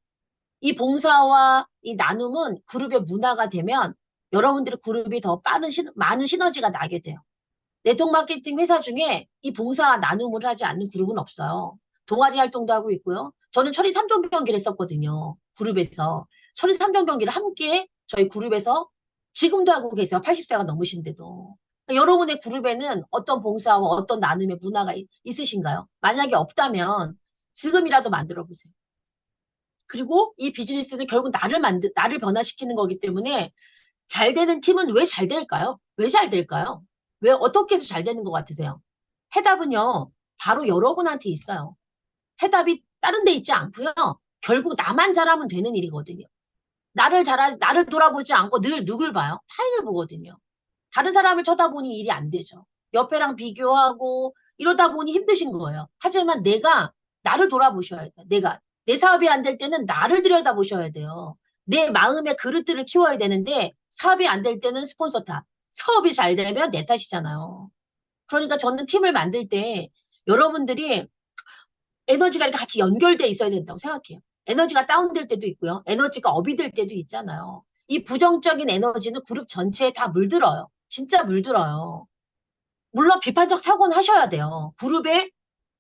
이 봉사와 이 나눔은 그룹의 문화가 되면 여러분들의 그룹이 더 많은 시너지가 나게 돼요. 네트워크 마케팅 회사 중에 이 봉사와 나눔을 하지 않는 그룹은 없어요. 동아리 활동도 하고 있고요. 저는 철인 3종 경기를 했었거든요. 그룹에서. 철인 3종 경기를 함께 저희 그룹에서 지금도 하고 계세요. 80세가 넘으신데도. 그러니까 여러분의 그룹에는 어떤 봉사와 어떤 나눔의 문화가 있으신가요? 만약에 없다면 지금이라도 만들어 보세요. 그리고 이 비즈니스는 결국 나를 변화시키는 거기 때문에 잘 되는 팀은 왜 잘 될까요? 왜 잘 될까요? 왜 어떻게 해서 잘 되는 것 같으세요? 해답은요, 바로 여러분한테 있어요. 해답이 다른 데 있지 않고요. 결국 나만 잘하면 되는 일이거든요. 나를 돌아보지 않고 늘 누굴 봐요? 타인을 보거든요. 다른 사람을 쳐다보니 일이 안 되죠. 옆에랑 비교하고 이러다 보니 힘드신 거예요. 하지만 나를 돌아보셔야 돼요. 내 사업이 안 될 때는 나를 들여다보셔야 돼요. 내 마음의 그릇들을 키워야 되는데 사업이 안 될 때는 스폰서 탓. 사업이 잘 되면 내 탓이잖아요. 그러니까 저는 팀을 만들 때 여러분들이 에너지가 이렇게 같이 연결돼 있어야 된다고 생각해요. 에너지가 다운될 때도 있고요. 에너지가 업이 될 때도 있잖아요. 이 부정적인 에너지는 그룹 전체에 다 물들어요. 진짜 물들어요. 물론 비판적 사고는 하셔야 돼요. 그룹에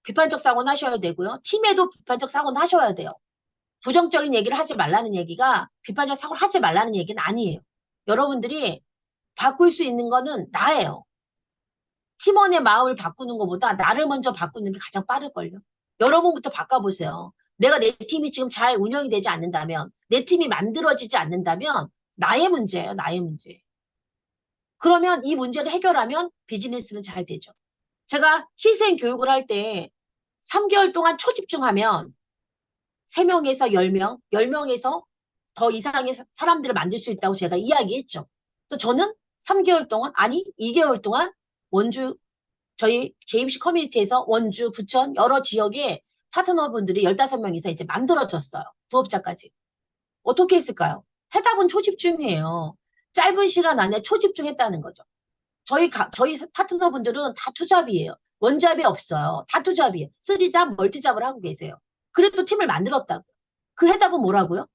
비판적 사고는 하셔야 되고요. 팀에도 비판적 사고는 하셔야 돼요. 부정적인 얘기를 하지 말라는 얘기가 비판적 사고를 하지 말라는 얘기는 아니에요. 여러분들이 바꿀 수 있는 거는 나예요. 팀원의 마음을 바꾸는 것보다 나를 먼저 바꾸는 게 가장 빠를걸요. 여러분부터 바꿔보세요. 내가 내 팀이 지금 잘 운영이 되지 않는다면, 내 팀이 만들어지지 않는다면, 나의 문제예요, 나의 문제. 그러면 이 문제를 해결하면 비즈니스는 잘 되죠. 제가 실생 교육을 할 때 3개월 동안 초집중하면 3명에서 10명, 10명에서 더 이상의 사람들을 만들 수 있다고 제가 이야기했죠. 또 저는 3개월 동안, 아니, 2개월 동안 원주, 저희 JMC 커뮤니티에서 원주, 부천, 여러 지역에 파트너분들이 15명 이상 이제 만들어졌어요. 부업자까지. 어떻게 했을까요? 해답은 초집중이에요. 짧은 시간 안에 초집중했다는 거죠. 저희 파트너분들은 다 투잡이에요. 원잡이 없어요. 다 투잡이에요. 쓰리잡, 멀티잡을 하고 계세요. 그래도 팀을 만들었다고. 그 해답은 뭐라고요?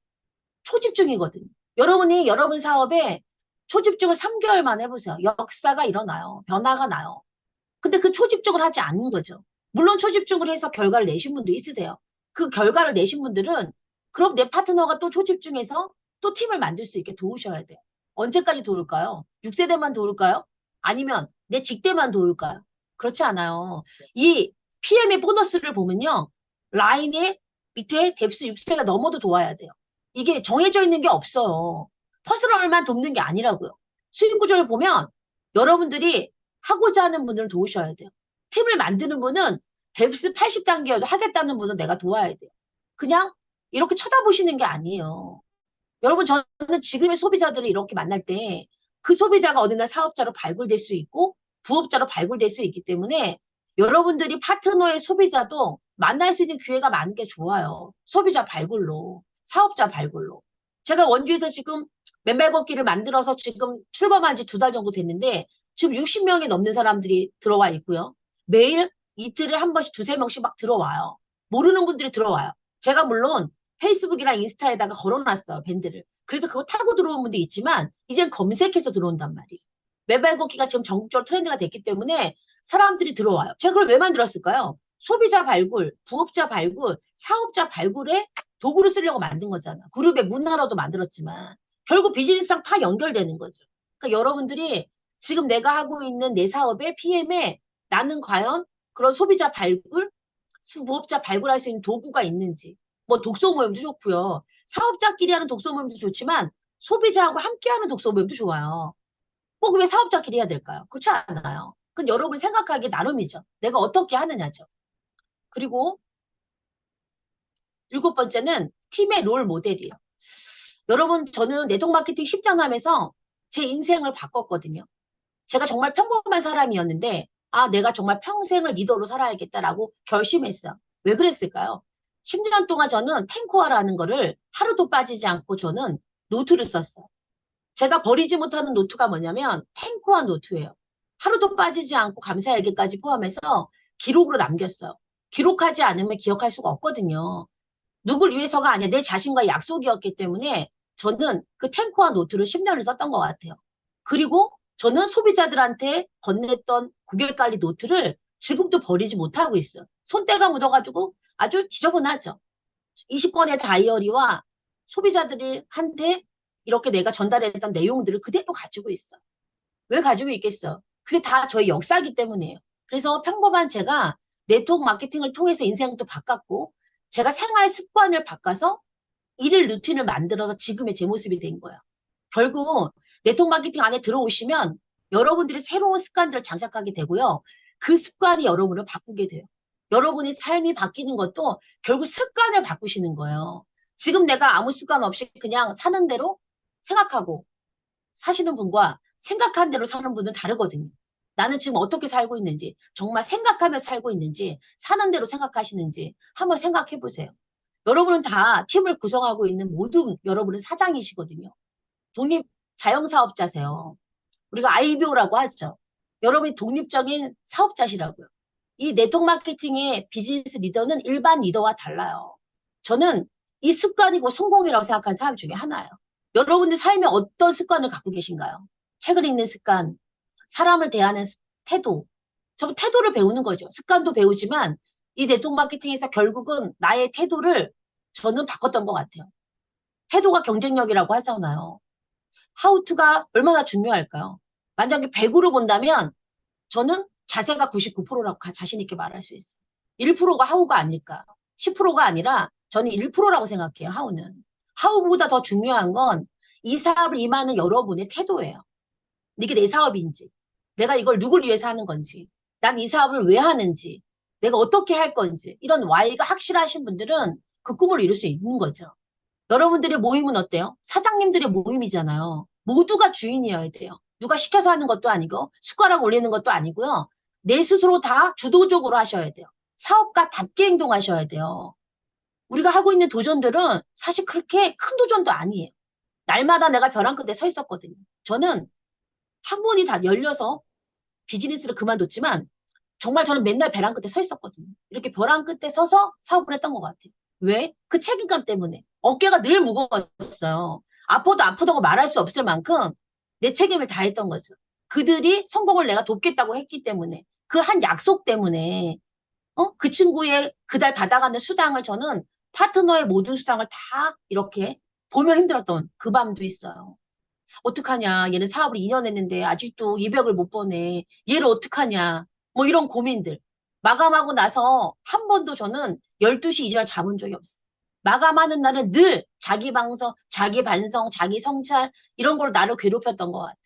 초집중이거든요. 여러분이 여러분 사업에 초집중을 3개월만 해보세요. 역사가 일어나요. 변화가 나요. 근데 그 초집중을 하지 않는 거죠. 물론 초집중을 해서 결과를 내신 분도 있으세요. 그 결과를 내신 분들은 그럼 내 파트너가 또 초집중해서 또 팀을 만들 수 있게 도우셔야 돼요. 언제까지 도울까요? 6세대만 도울까요? 아니면 내 직대만 도울까요? 그렇지 않아요. 이 PM의 보너스를 보면요. 라인의 밑에 뎁스 6세가 넘어도 도와야 돼요. 이게 정해져 있는 게 없어요. 퍼스널만 돕는 게 아니라고요. 수익 구조를 보면 여러분들이 하고자 하는 분을 도우셔야 돼요. 팀을 만드는 분은 뎁스 80단계여도 하겠다는 분은 내가 도와야 돼요. 그냥 이렇게 쳐다보시는 게 아니에요. 여러분, 저는 지금의 소비자들을 이렇게 만날 때 그 소비자가 어느 날 사업자로 발굴될 수 있고 부업자로 발굴될 수 있기 때문에 여러분들이 파트너의 소비자도 만날 수 있는 기회가 많은 게 좋아요. 소비자 발굴로, 사업자 발굴로. 제가 원주에서 지금 맨발 걷기를 만들어서 지금 출범한 지 2달 정도 됐는데 지금 60명이 넘는 사람들이 들어와 있고요. 매일 이틀에 한 번씩 2~3명씩 막 들어와요. 모르는 분들이 들어와요. 제가 물론 페이스북이랑 인스타에다가 걸어놨어요, 밴드를. 그래서 그거 타고 들어온 분도 있지만, 이젠 검색해서 들어온단 말이에요. 맨발 걷기가 지금 전국적으로 트렌드가 됐기 때문에 사람들이 들어와요. 제가 그걸 왜 만들었을까요? 소비자 발굴, 부업자 발굴, 사업자 발굴에 도구를 쓰려고 만든 거잖아. 그룹의 문화로도 만들었지만, 결국 비즈니스랑 다 연결되는 거죠. 그러니까 여러분들이 지금 내가 하고 있는 내 사업의 PM에 나는 과연 그런 소비자 발굴, 무업자 발굴할 수 있는 도구가 있는지. 뭐 독서 모임도 좋고요. 사업자끼리 하는 독서 모임도 좋지만 소비자하고 함께하는 독서 모임도 좋아요. 꼭 왜 사업자끼리 해야 될까요? 그렇지 않아요. 그건 여러분이 생각하기 나름이죠. 내가 어떻게 하느냐죠. 그리고 일곱 번째는 팀의 롤 모델이에요. 여러분, 저는 네트워크 마케팅 10년 하면서 제 인생을 바꿨거든요. 제가 정말 평범한 사람이었는데, 아, 내가 정말 평생을 리더로 살아야겠다라고 결심했어요. 왜 그랬을까요? 10년 동안 저는 탱코아라는 거를 하루도 빠지지 않고 저는 노트를 썼어요. 제가 버리지 못하는 노트가 뭐냐면 탱코아 노트예요. 하루도 빠지지 않고 감사일기까지 포함해서 기록으로 남겼어요. 기록하지 않으면 기억할 수가 없거든요. 누굴 위해서가 아니라 내 자신과의 약속이었기 때문에 저는 그 탱코와 노트를 10년을 썼던 것 같아요. 그리고 저는 소비자들한테 건넸던 고객관리 노트를 지금도 버리지 못하고 있어요. 손때가 묻어가지고 아주 지저분하죠. 20권의 다이어리와 소비자들이 한테 이렇게 내가 전달했던 내용들을 그대로 가지고 있어. 왜 가지고 있겠어? 그게 다 저희 역사이기 때문이에요. 그래서 평범한 제가 네트워크 마케팅을 통해서 인생도 바꿨고 제가 생활 습관을 바꿔서 일일 루틴을 만들어서 지금의 제 모습이 된 거예요. 결국 네트워크 마케팅 안에 들어오시면 여러분들이 새로운 습관들을 장착하게 되고요. 그 습관이 여러분을 바꾸게 돼요. 여러분의 삶이 바뀌는 것도 결국 습관을 바꾸시는 거예요. 지금 내가 아무 습관 없이 그냥 사는 대로 생각하고 사시는 분과 생각한 대로 사는 분은 다르거든요. 나는 지금 어떻게 살고 있는지, 정말 생각하며 살고 있는지, 사는 대로 생각하시는지 한번 생각해 보세요. 여러분은 다 팀을 구성하고 있는 모든 여러분은 사장이시거든요. 독립 자영사업자세요. 우리가 IBO라고 하죠. 여러분이 독립적인 사업자시라고요. 이 네트워크 마케팅의 비즈니스 리더는 일반 리더와 달라요. 저는 이 습관이고 성공이라고 생각하는 사람 중에 하나예요. 여러분들 삶에 어떤 습관을 갖고 계신가요? 책을 읽는 습관, 사람을 대하는 태도. 저 태도를 배우는 거죠. 습관도 배우지만 이 네트워크 마케팅에서 결국은 나의 태도를 저는 바꿨던 것 같아요. 태도가 경쟁력이라고 하잖아요. 하우투가 얼마나 중요할까요? 만약에 100으로 본다면 저는 자세가 99%라고 자신 있게 말할 수 있어요. 1%가 하우가 아닐까. 10%가 아니라 저는 1%라고 생각해요, 하우는. 하우보다 더 중요한 건 이 사업을 임하는 여러분의 태도예요. 이게 내 사업인지, 내가 이걸 누굴 위해서 하는 건지, 난 이 사업을 왜 하는지, 내가 어떻게 할 건지, 이런 Y가 확실하신 분들은 그 꿈을 이룰 수 있는 거죠. 여러분들의 모임은 어때요? 사장님들의 모임이잖아요. 모두가 주인이어야 돼요. 누가 시켜서 하는 것도 아니고 숟가락 올리는 것도 아니고요. 내 스스로 다 주도적으로 하셔야 돼요. 사업가답게 행동하셔야 돼요. 우리가 하고 있는 도전들은 사실 그렇게 큰 도전도 아니에요. 날마다 내가 벼랑 끝에 서 있었거든요. 저는 학문이 다 열려서 비즈니스를 그만뒀지만 정말 저는 맨날 벼랑 끝에 서 있었거든요. 이렇게 벼랑 끝에 서서 사업을 했던 것 같아요. 왜? 그 책임감 때문에. 어깨가 늘 무거웠어요. 아파도 아프다고 말할 수 없을 만큼 내 책임을 다했던 거죠. 그들이 성공을 내가 돕겠다고 했기 때문에 그 한 약속 때문에 그 친구의 그달 받아가는 수당을 저는 파트너의 모든 수당을 다 이렇게 보며 힘들었던 그 밤도 있어요. 어떡하냐. 얘는 사업을 2년 했는데 아직도 200을 못 버네. 얘를 어떡하냐. 뭐 이런 고민들. 마감하고 나서 한 번도 저는 12시 이전에 잠은 적이 없어요. 마감하는 날은 늘 자기 방송, 자기 반성, 자기 성찰 이런 걸로 나를 괴롭혔던 것 같아요.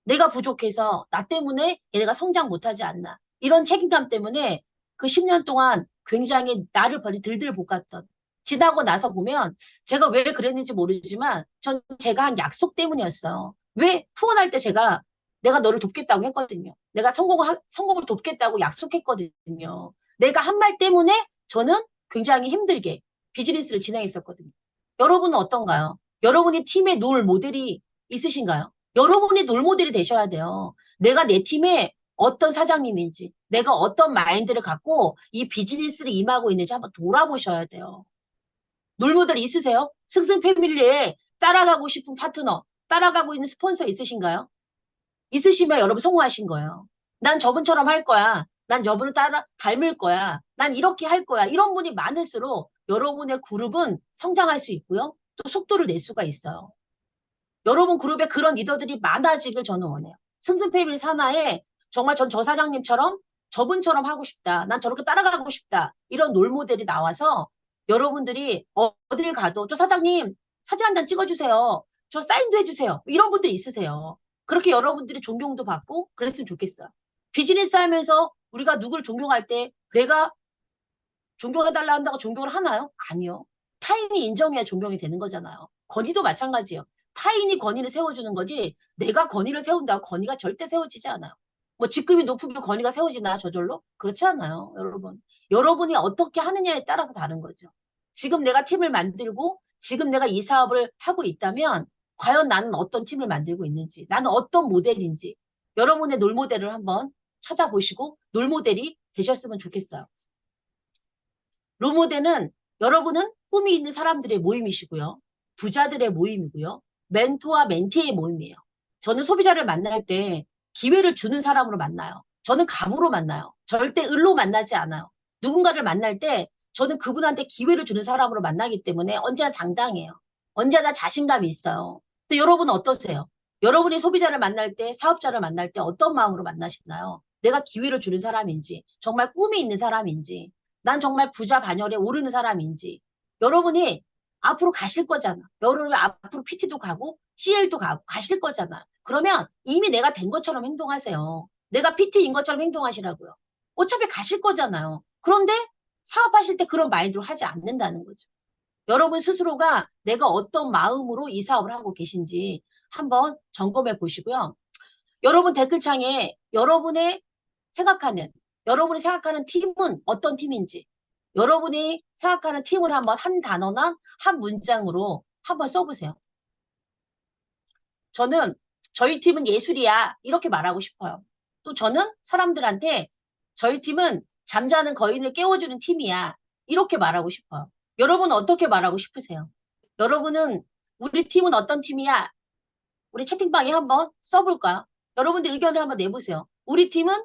내가 부족해서 나 때문에 얘네가 성장 못하지 않나. 이런 책임감 때문에 그 10년 동안 굉장히 나를 버리 들들 볶았던. 지나고 나서 보면 제가 왜 그랬는지 모르지만 전 제가 한 약속 때문이었어요. 왜 후원할 때 제가 내가 너를 돕겠다고 했거든요. 내가 성공을 돕겠다고 약속했거든요. 내가 한 말 때문에 저는 굉장히 힘들게 비즈니스를 진행했었거든요. 여러분은 어떤가요? 여러분이 팀에 놓을 모델이 있으신가요? 여러분이 롤모델이 되셔야 돼요. 내가 내 팀에 어떤 사장님인지, 내가 어떤 마인드를 갖고 이 비즈니스를 임하고 있는지 한번 돌아보셔야 돼요. 롤모델 있으세요? 승승 패밀리에 따라가고 싶은 파트너, 따라가고 있는 스폰서 있으신가요? 있으시면 여러분 성공하신 거예요. 난 저분처럼 할 거야. 난 저분을 닮을 거야. 난 이렇게 할 거야. 이런 분이 많을수록 여러분의 그룹은 성장할 수 있고요. 또 속도를 낼 수가 있어요. 여러분 그룹에 그런 리더들이 많아지길 저는 원해요. 승승패밀리 산하에 정말 전 저 사장님처럼 저분처럼 하고 싶다. 난 저렇게 따라가고 싶다. 이런 롤모델이 나와서 여러분들이 어딜 가도 저 사장님 사진 한 장 찍어주세요. 저 사인도 해주세요. 이런 분들이 있으세요. 그렇게 여러분들이 존경도 받고 그랬으면 좋겠어요. 비즈니스 하면서 우리가 누구를 존경할 때 내가 존경해달라 한다고 존경을 하나요? 아니요. 타인이 인정해야 존경이 되는 거잖아요. 건의도 마찬가지예요. 타인이 건의를 세워주는 거지 내가 건의를 세운다고 건의가 절대 세워지지 않아요. 뭐 직급이 높으면 건의가 세워지나요? 저절로? 그렇지 않아요, 여러분. 여러분이 어떻게 하느냐에 따라서 다른 거죠. 지금 내가 팀을 만들고 지금 내가 이 사업을 하고 있다면 과연 나는 어떤 팀을 만들고 있는지 나는 어떤 모델인지 여러분의 롤모델을 한번 찾아보시고 롤모델이 되셨으면 좋겠어요. 롤모델은 여러분은 꿈이 있는 사람들의 모임이시고요. 부자들의 모임이고요. 멘토와 멘티의 모임이에요. 저는 소비자를 만날 때 기회를 주는 사람으로 만나요. 저는 감으로 만나요. 절대 을로 만나지 않아요. 누군가를 만날 때 저는 그분한테 기회를 주는 사람으로 만나기 때문에 언제나 당당해요. 언제나 자신감이 있어요. 근데 여러분은 어떠세요? 여러분이 소비자를 만날 때, 사업자를 만날 때 어떤 마음으로 만나시나요? 내가 기회를 주는 사람인지, 정말 꿈이 있는 사람인지, 난 정말 부자 반열에 오르는 사람인지 여러분이 앞으로 가실 거잖아. 여러분이 앞으로 PT도 가고 CL도 가고 가실 거잖아. 그러면 이미 내가 된 것처럼 행동하세요. 내가 PT인 것처럼 행동하시라고요. 어차피 가실 거잖아요. 그런데 사업하실 때 그런 마인드로 하지 않는다는 거죠. 여러분 스스로가 내가 어떤 마음으로 이 사업을 하고 계신지 한번 점검해 보시고요. 여러분 댓글창에 여러분이 생각하는 팀은 어떤 팀인지, 여러분이 생각하는 팀을 한번 한 단어나 한 문장으로 한번 써보세요. 저는 저희 팀은 예술이야. 이렇게 말하고 싶어요. 또 저는 사람들한테 저희 팀은 잠자는 거인을 깨워주는 팀이야. 이렇게 말하고 싶어요. 여러분은 어떻게 말하고 싶으세요? 여러분은 우리 팀은 어떤 팀이야? 우리 채팅방에 한번 써볼까요? 여러분들 의견을 한번 내보세요. 우리 팀은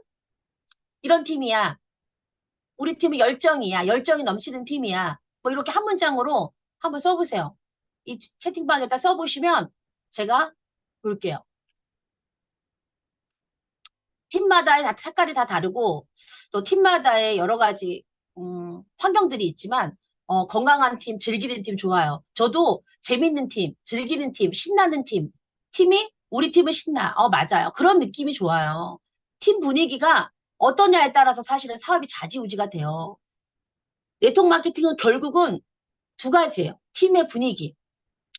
이런 팀이야. 우리 팀은 열정이야. 열정이 넘치는 팀이야. 뭐 이렇게 한 문장으로 한번 써보세요. 이 채팅방에다 써보시면 제가 볼게요. 팀마다의 색깔이 다 다르고 또 팀마다의 여러 가지 환경들이 있지만 건강한 팀, 즐기는 팀 좋아요. 저도 재밌는 팀, 즐기는 팀, 신나는 팀이 우리 팀은 신나. 맞아요. 그런 느낌이 좋아요. 팀 분위기가 어떠냐에 따라서 사실은 사업이 좌지우지가 돼요. 네트워크 마케팅은 결국은 두 가지예요. 팀의 분위기,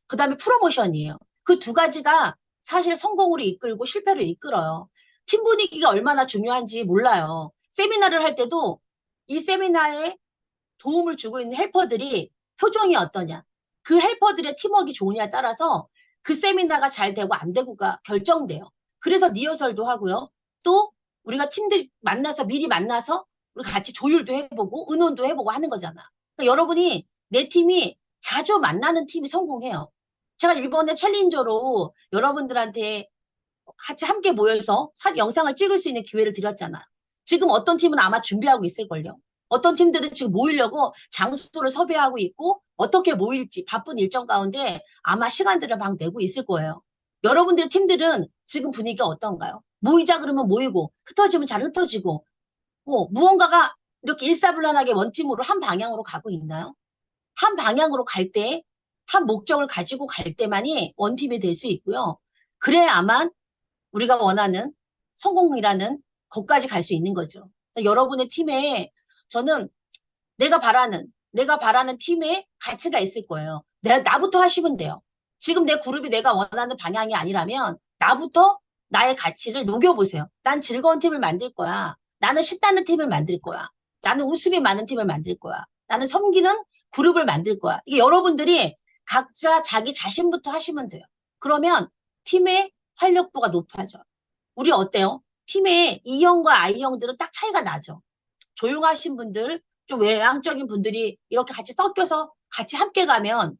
그 다음에 프로모션이에요. 그 두 가지가 사실 성공으로 이끌고 실패를 이끌어요. 팀 분위기가 얼마나 중요한지 몰라요. 세미나를 할 때도 이 세미나에 도움을 주고 있는 헬퍼들이 표정이 어떠냐, 그 헬퍼들의 팀워크가 좋으냐에 따라서 그 세미나가 잘 되고 안 되고가 결정돼요. 그래서 리허설도 하고요. 또 우리가 팀들 만나서 미리 만나서 우리 같이 조율도 해보고 의논도 해보고 하는 거잖아. 그러니까 여러분이 내 팀이 자주 만나는 팀이 성공해요. 제가 일본의 챌린저로 여러분들한테 같이 함께 모여서 영상을 찍을 수 있는 기회를 드렸잖아요. 지금 어떤 팀은 아마 준비하고 있을걸요. 어떤 팀들은 지금 모이려고 장소를 섭외하고 있고 어떻게 모일지 바쁜 일정 가운데 아마 시간들을 막 내고 있을 거예요. 여러분들의 팀들은 지금 분위기가 어떤가요? 모이자 그러면 모이고 흩어지면 잘 흩어지고 무언가가 이렇게 일사불란하게 원팀으로 한 방향으로 가고 있나요? 한 방향으로 갈 때, 한 목적을 가지고 갈 때만이 원팀이 될 수 있고요. 그래야만 우리가 원하는 성공이라는 것까지 갈 수 있는 거죠. 그러니까 여러분의 팀에 저는 내가 바라는 팀에 가치가 있을 거예요. 나부터 하시면 돼요. 지금 내 그룹이 내가 원하는 방향이 아니라면 나부터 나의 가치를 녹여보세요. 난 즐거운 팀을 만들 거야. 나는 신나는 팀을 만들 거야. 나는 웃음이 많은 팀을 만들 거야. 나는 섬기는 그룹을 만들 거야. 이게 여러분들이 각자 자기 자신부터 하시면 돼요. 그러면 팀의 활력도가 높아져. 우리 어때요? 팀의 E형과 I형들은 딱 차이가 나죠. 조용하신 분들, 좀 외향적인 분들이 이렇게 같이 섞여서 같이 함께 가면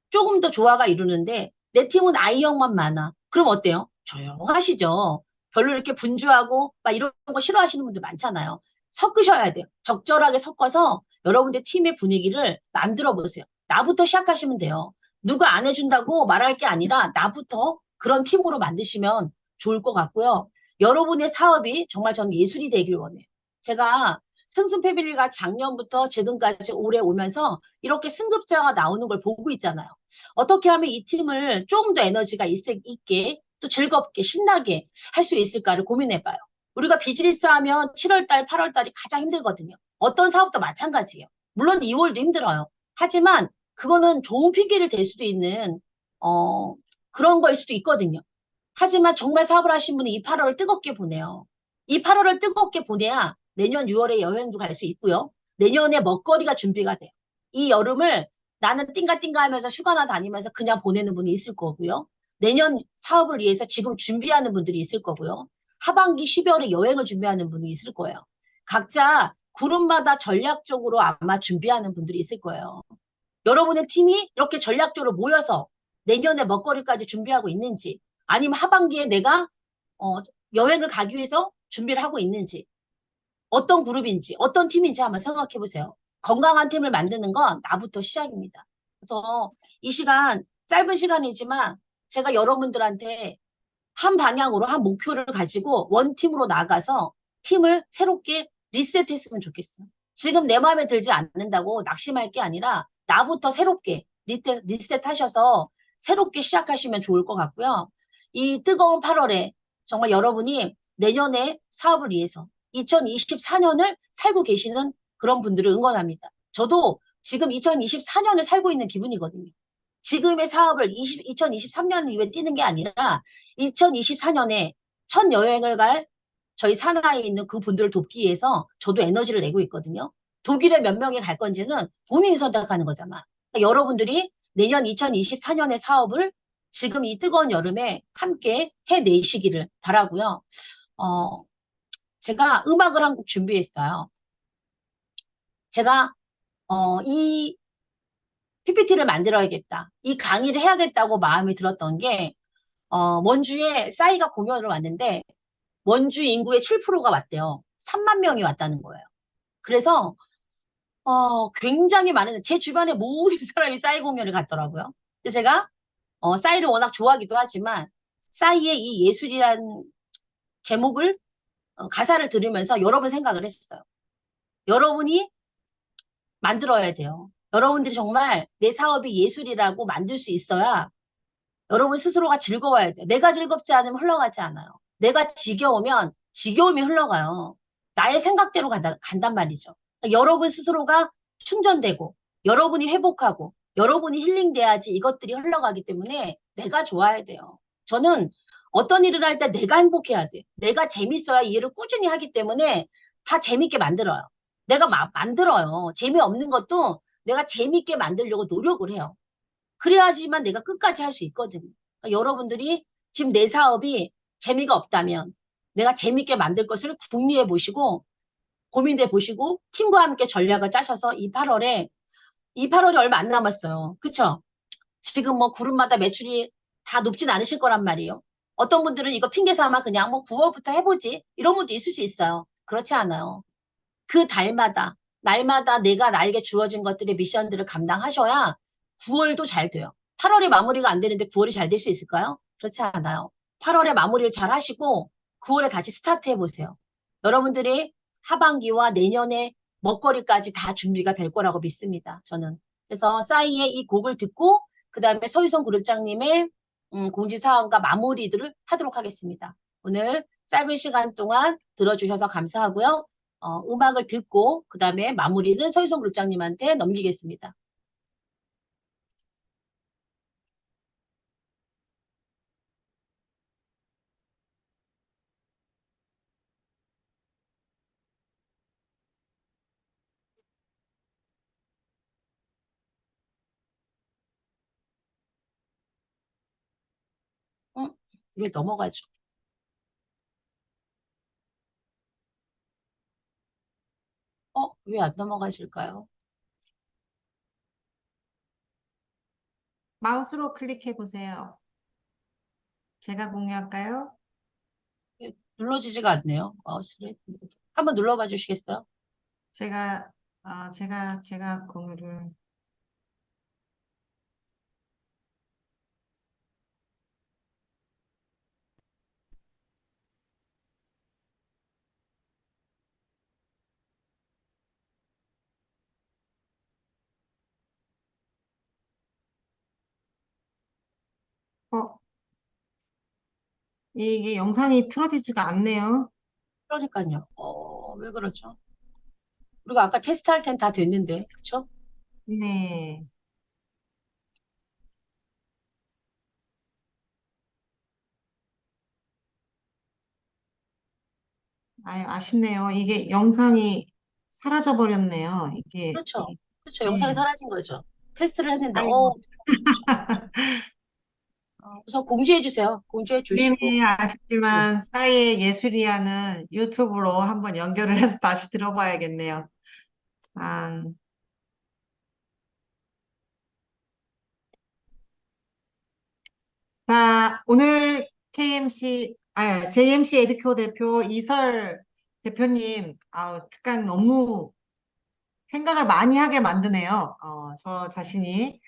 조금 더 조화가 이루는데 내 팀은 I형만 많아. 그럼 어때요? 조용하시죠. 별로 이렇게 분주하고 막 이런 거 싫어하시는 분들 많잖아요. 섞으셔야 돼요. 적절하게 섞어서 여러분들 팀의 분위기를 만들어 보세요. 나부터 시작하시면 돼요. 누가 안 해준다고 말할 게 아니라 나부터 그런 팀으로 만드시면 좋을 것 같고요. 여러분의 사업이 정말 저는 예술이 되길 원해요. 제가 승승 패밀리가 작년부터 지금까지 올해 오면서 이렇게 승급자가 나오는 걸 보고 있잖아요. 어떻게 하면 이 팀을 좀 더 에너지가 있게 또 즐겁게 신나게 할 수 있을까를 고민해봐요. 우리가 비즈니스 하면 7월 달, 8월 달이 가장 힘들거든요. 어떤 사업도 마찬가지예요. 물론 2월도 힘들어요. 하지만 그거는 좋은 핑계를 댈 수도 있는 어, 그런 거일 수도 있거든요. 하지만 정말 사업을 하신 분이 이 8월을 뜨겁게 보내요. 이 8월을 뜨겁게 보내야 내년 6월에 여행도 갈 수 있고요. 내년에 먹거리가 준비가 돼요. 이 여름을 나는 띵가띵가 하면서 휴가나 다니면서 그냥 보내는 분이 있을 거고요. 내년 사업을 위해서 지금 준비하는 분들이 있을 거고요. 하반기 12월에 여행을 준비하는 분이 있을 거예요. 각자 그룹마다 전략적으로 아마 준비하는 분들이 있을 거예요. 여러분의 팀이 이렇게 전략적으로 모여서 내년에 먹거리까지 준비하고 있는지, 아니면 하반기에 내가 어, 여행을 가기 위해서 준비를 하고 있는지, 어떤 그룹인지, 어떤 팀인지 한번 생각해 보세요. 건강한 팀을 만드는 건 나부터 시작입니다. 그래서 이 시간, 짧은 시간이지만 제가 여러분들한테 한 방향으로 한 목표를 가지고 원팀으로 나가서 팀을 새롭게 리셋했으면 좋겠어요. 지금 내 마음에 들지 않는다고 낙심할 게 아니라 나부터 새롭게 리셋하셔서 새롭게 시작하시면 좋을 것 같고요. 이 뜨거운 8월에 정말 여러분이 내년에 사업을 위해서 2024년을 살고 계시는 그런 분들을 응원합니다. 저도 지금 2024년을 살고 있는 기분이거든요. 지금의 사업을 2023년 이후에 뛰는 게 아니라 2024년에 첫 여행을 갈 저희 산하에 있는 그 분들을 돕기 위해서 저도 에너지를 내고 있거든요. 독일에 몇 명이 갈 건지는 본인이 선택하는 거잖아. 그러니까 여러분들이 내년 2024년의 사업을 지금 이 뜨거운 여름에 함께 해내시기를 바라고요. 어, 제가 음악을 한 곡 준비했어요. 제가 이 PPT를 만들어야겠다. 이 강의를 해야겠다고 마음이 들었던 게 원주에 싸이가 공연을 왔는데 원주 인구의 7%가 왔대요. 3만 명이 왔다는 거예요. 그래서 굉장히 많은 제 주변에 모든 사람이 싸이 공연을 갔더라고요. 근데 제가 싸이를 워낙 좋아하기도 하지만 싸이의 이 예술이란 제목을 가사를 들으면서 여러 분 생각을 했어요. 여러분이 만들어야 돼요. 여러분들이 정말 내 사업이 예술이라고 만들 수 있어야 여러분 스스로가 즐거워야 돼요. 내가 즐겁지 않으면 흘러가지 않아요. 내가 지겨우면 지겨움이 흘러가요. 나의 생각대로 간단 말이죠. 그러니까 여러분 스스로가 충전되고, 여러분이 회복하고, 여러분이 힐링돼야지 이것들이 흘러가기 때문에 내가 좋아야 돼요. 저는 어떤 일을 할 때 내가 행복해야 돼. 내가 재밌어야 이 일을 꾸준히 하기 때문에 다 재밌게 만들어요. 내가 만들어요. 재미없는 것도 내가 재밌게 만들려고 노력을 해요. 그래야지만 내가 끝까지 할 수 있거든요. 그러니까 여러분들이 지금 내 사업이 재미가 없다면 내가 재밌게 만들 것을 궁리해 보시고 고민해 보시고 팀과 함께 전략을 짜셔서 이 8월이 얼마 안 남았어요. 그쵸? 지금 뭐 그룹마다 매출이 다 높진 않으실 거란 말이에요. 어떤 분들은 이거 핑계 삼아 그냥 뭐 9월부터 해보지 이런 분도 있을 수 있어요. 그렇지 않아요. 그 달마다, 날마다 내가 나에게 주어진 것들의 미션들을 감당하셔야 9월도 잘 돼요. 8월에 마무리가 안 되는데 9월이 잘 될 수 있을까요? 그렇지 않아요. 8월에 마무리를 잘 하시고 9월에 다시 스타트 해보세요. 여러분들이 하반기와 내년에 먹거리까지 다 준비가 될 거라고 믿습니다. 저는. 그래서 싸이의 이 곡을 듣고 그 다음에 서유성 그룹장님의 공지사항과 마무리들을 하도록 하겠습니다. 오늘 짧은 시간 동안 들어주셔서 감사하고요. 음악을 듣고 그 다음에 마무리는 서유성 그룹장님한테 넘기겠습니다. 응? 왜 넘어가죠? 왜 안 넘어가실까요? 마우스로 클릭해 보세요. 제가 공유할까요? 눌러지지가 않네요. 마우스를. 한번 눌러봐 주시겠어요? 제가, 제가 공유를. 어, 이게 영상이 틀어지지가 않네요. 그러니까요. 왜 그러죠? 우리가 아까 테스트할 땐 다 됐는데, 그쵸? 네. 아쉽네요. 이게 영상이 사라져 버렸네요. 그렇죠. 그렇죠. 영상이 네. 사라진 거죠. 테스트를 했는데, 아이고. 좋죠. 우선 공지해 주세요. 공지해 주시고. 네네, 네. 아쉽지만 싸이의 예술이야는 유튜브로 한번 연결을 해서 다시 들어봐야겠네요. 아, 자, 오늘 JMC 에듀표 대표 이설 대표님, 특강 너무 생각을 많이 하게 만드네요. 저 자신이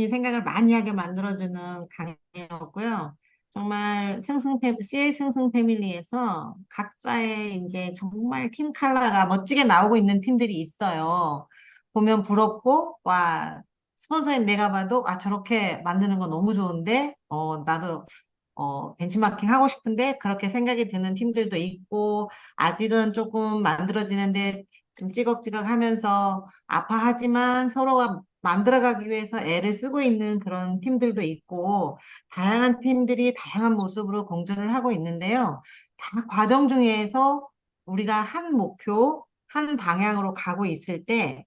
생각을 많이 하게 만들어주는 강의였고요. 정말 CL 승승 패밀리에서 각자의 이제 정말 팀 컬러가 멋지게 나오고 있는 팀들이 있어요. 보면 부럽고, 와, 스폰서인 내가 봐도, 저렇게 만드는 거 너무 좋은데, 나도 벤치마킹 하고 싶은데 그렇게 생각이 드는 팀들도 있고 아직은 조금 만들어지는데 좀 찌걱찌걱 하면서 아파하지만 서로가 만들어가기 위해서 애를 쓰고 있는 그런 팀들도 있고 다양한 팀들이 다양한 모습으로 공존을 하고 있는데요. 다 과정 중에서 우리가 한 목표, 한 방향으로 가고 있을 때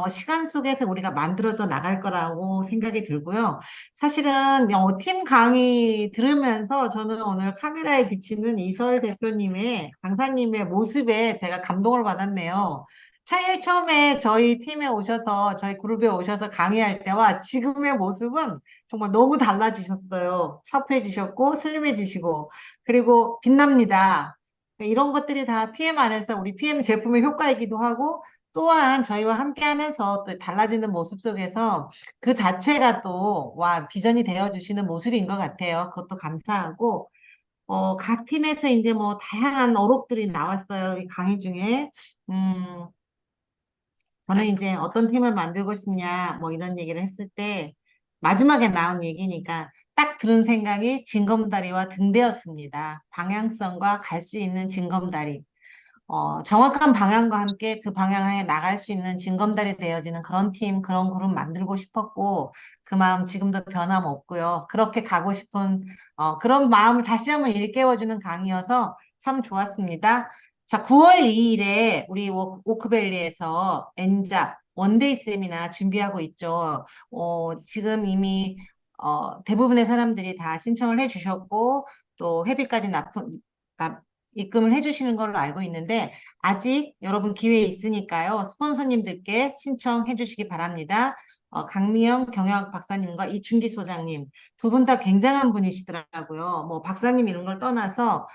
시간 속에서 우리가 만들어져 나갈 거라고 생각이 들고요. 사실은 팀 강의 들으면서 저는 오늘 카메라에 비치는 이설 대표님의, 강사님의 모습에 제가 감동을 받았네요. 제일 처음에 저희 팀에 오셔서, 저희 그룹에 오셔서 강의할 때와 지금의 모습은 정말 너무 달라지셨어요. 샤프해지셨고, 슬림해지시고, 그리고 빛납니다. 이런 것들이 다 PM 안에서 우리 PM 제품의 효과이기도 하고, 또한 저희와 함께 하면서 또 달라지는 모습 속에서 그 자체가 또, 비전이 되어주시는 모습인 것 같아요. 그것도 감사하고, 각 팀에서 이제 뭐 다양한 어록들이 나왔어요. 이 강의 중에. 음, 저는 이제 어떤 팀을 만들고 싶냐, 뭐 이런 얘기를 했을 때, 마지막에 나온 얘기니까 딱 들은 생각이 징검다리와 등대였습니다. 방향성과 갈 수 있는 징검다리. 정확한 방향과 함께 그 방향을 향해 나갈 수 있는 징검다리 되어지는 그런 팀, 그런 그룹 만들고 싶었고, 그 마음 지금도 변함없고요. 그렇게 가고 싶은, 그런 마음을 다시 한번 일깨워주는 강의여서 참 좋았습니다. 자, 9월 2일에 우리 오크밸리에서 엔잡 원데이 세미나 준비하고 있죠. 지금 이미 대부분의 사람들이 다 신청을 해주셨고, 또 회비까지 입금을 해주시는 걸로 알고 있는데 아직 여러분 기회 있으니까요. 스폰서님들께 신청해 주시기 바랍니다. 강미영 경영학 박사님과 이춘기 소장님 두 분 다 굉장한 분이시더라고요. 뭐 박사님 이런 걸 떠나서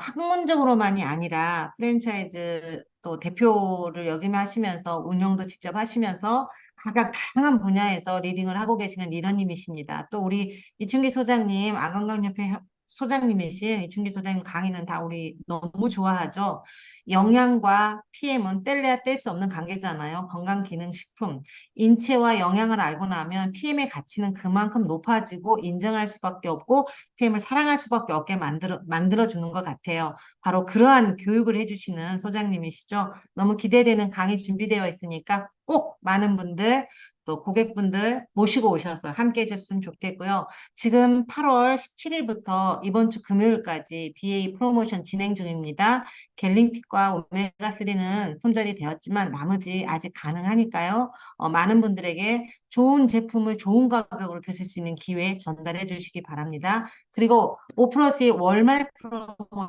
학문적으로만이 아니라 프랜차이즈 또 대표를 역임하시면서 운영도 직접 하시면서 각각 다양한 분야에서 리딩을 하고 계시는 리더님이십니다. 또 우리 이춘기 소장님, 아건강협회 소장님이신 이춘기 소장님 강의는 다 우리 너무 좋아하죠. 영양과 PM은 뗄래야 뗄 수 없는 관계잖아요. 건강기능식품. 인체와 영양을 알고 나면 PM의 가치는 그만큼 높아지고 인정할 수밖에 없고 PM을 사랑할 수밖에 없게 만들어주는 것 같아요. 바로 그러한 교육을 해주시는 소장님이시죠. 너무 기대되는 강의 준비되어 있으니까 꼭 많은 분들 또 고객분들 모시고 오셔서 함께 해줬으면 좋겠고요. 지금 8월 17일부터 이번 주 금요일까지 BA 프로모션 진행 중입니다. 갤림핏과 오메가3는 품절이 되었지만 나머지 아직 가능하니까요. 많은 분들에게 좋은 제품을 좋은 가격으로 드실 수 있는 기회 전달해 주시기 바랍니다. 그리고 5+1 월말 프로모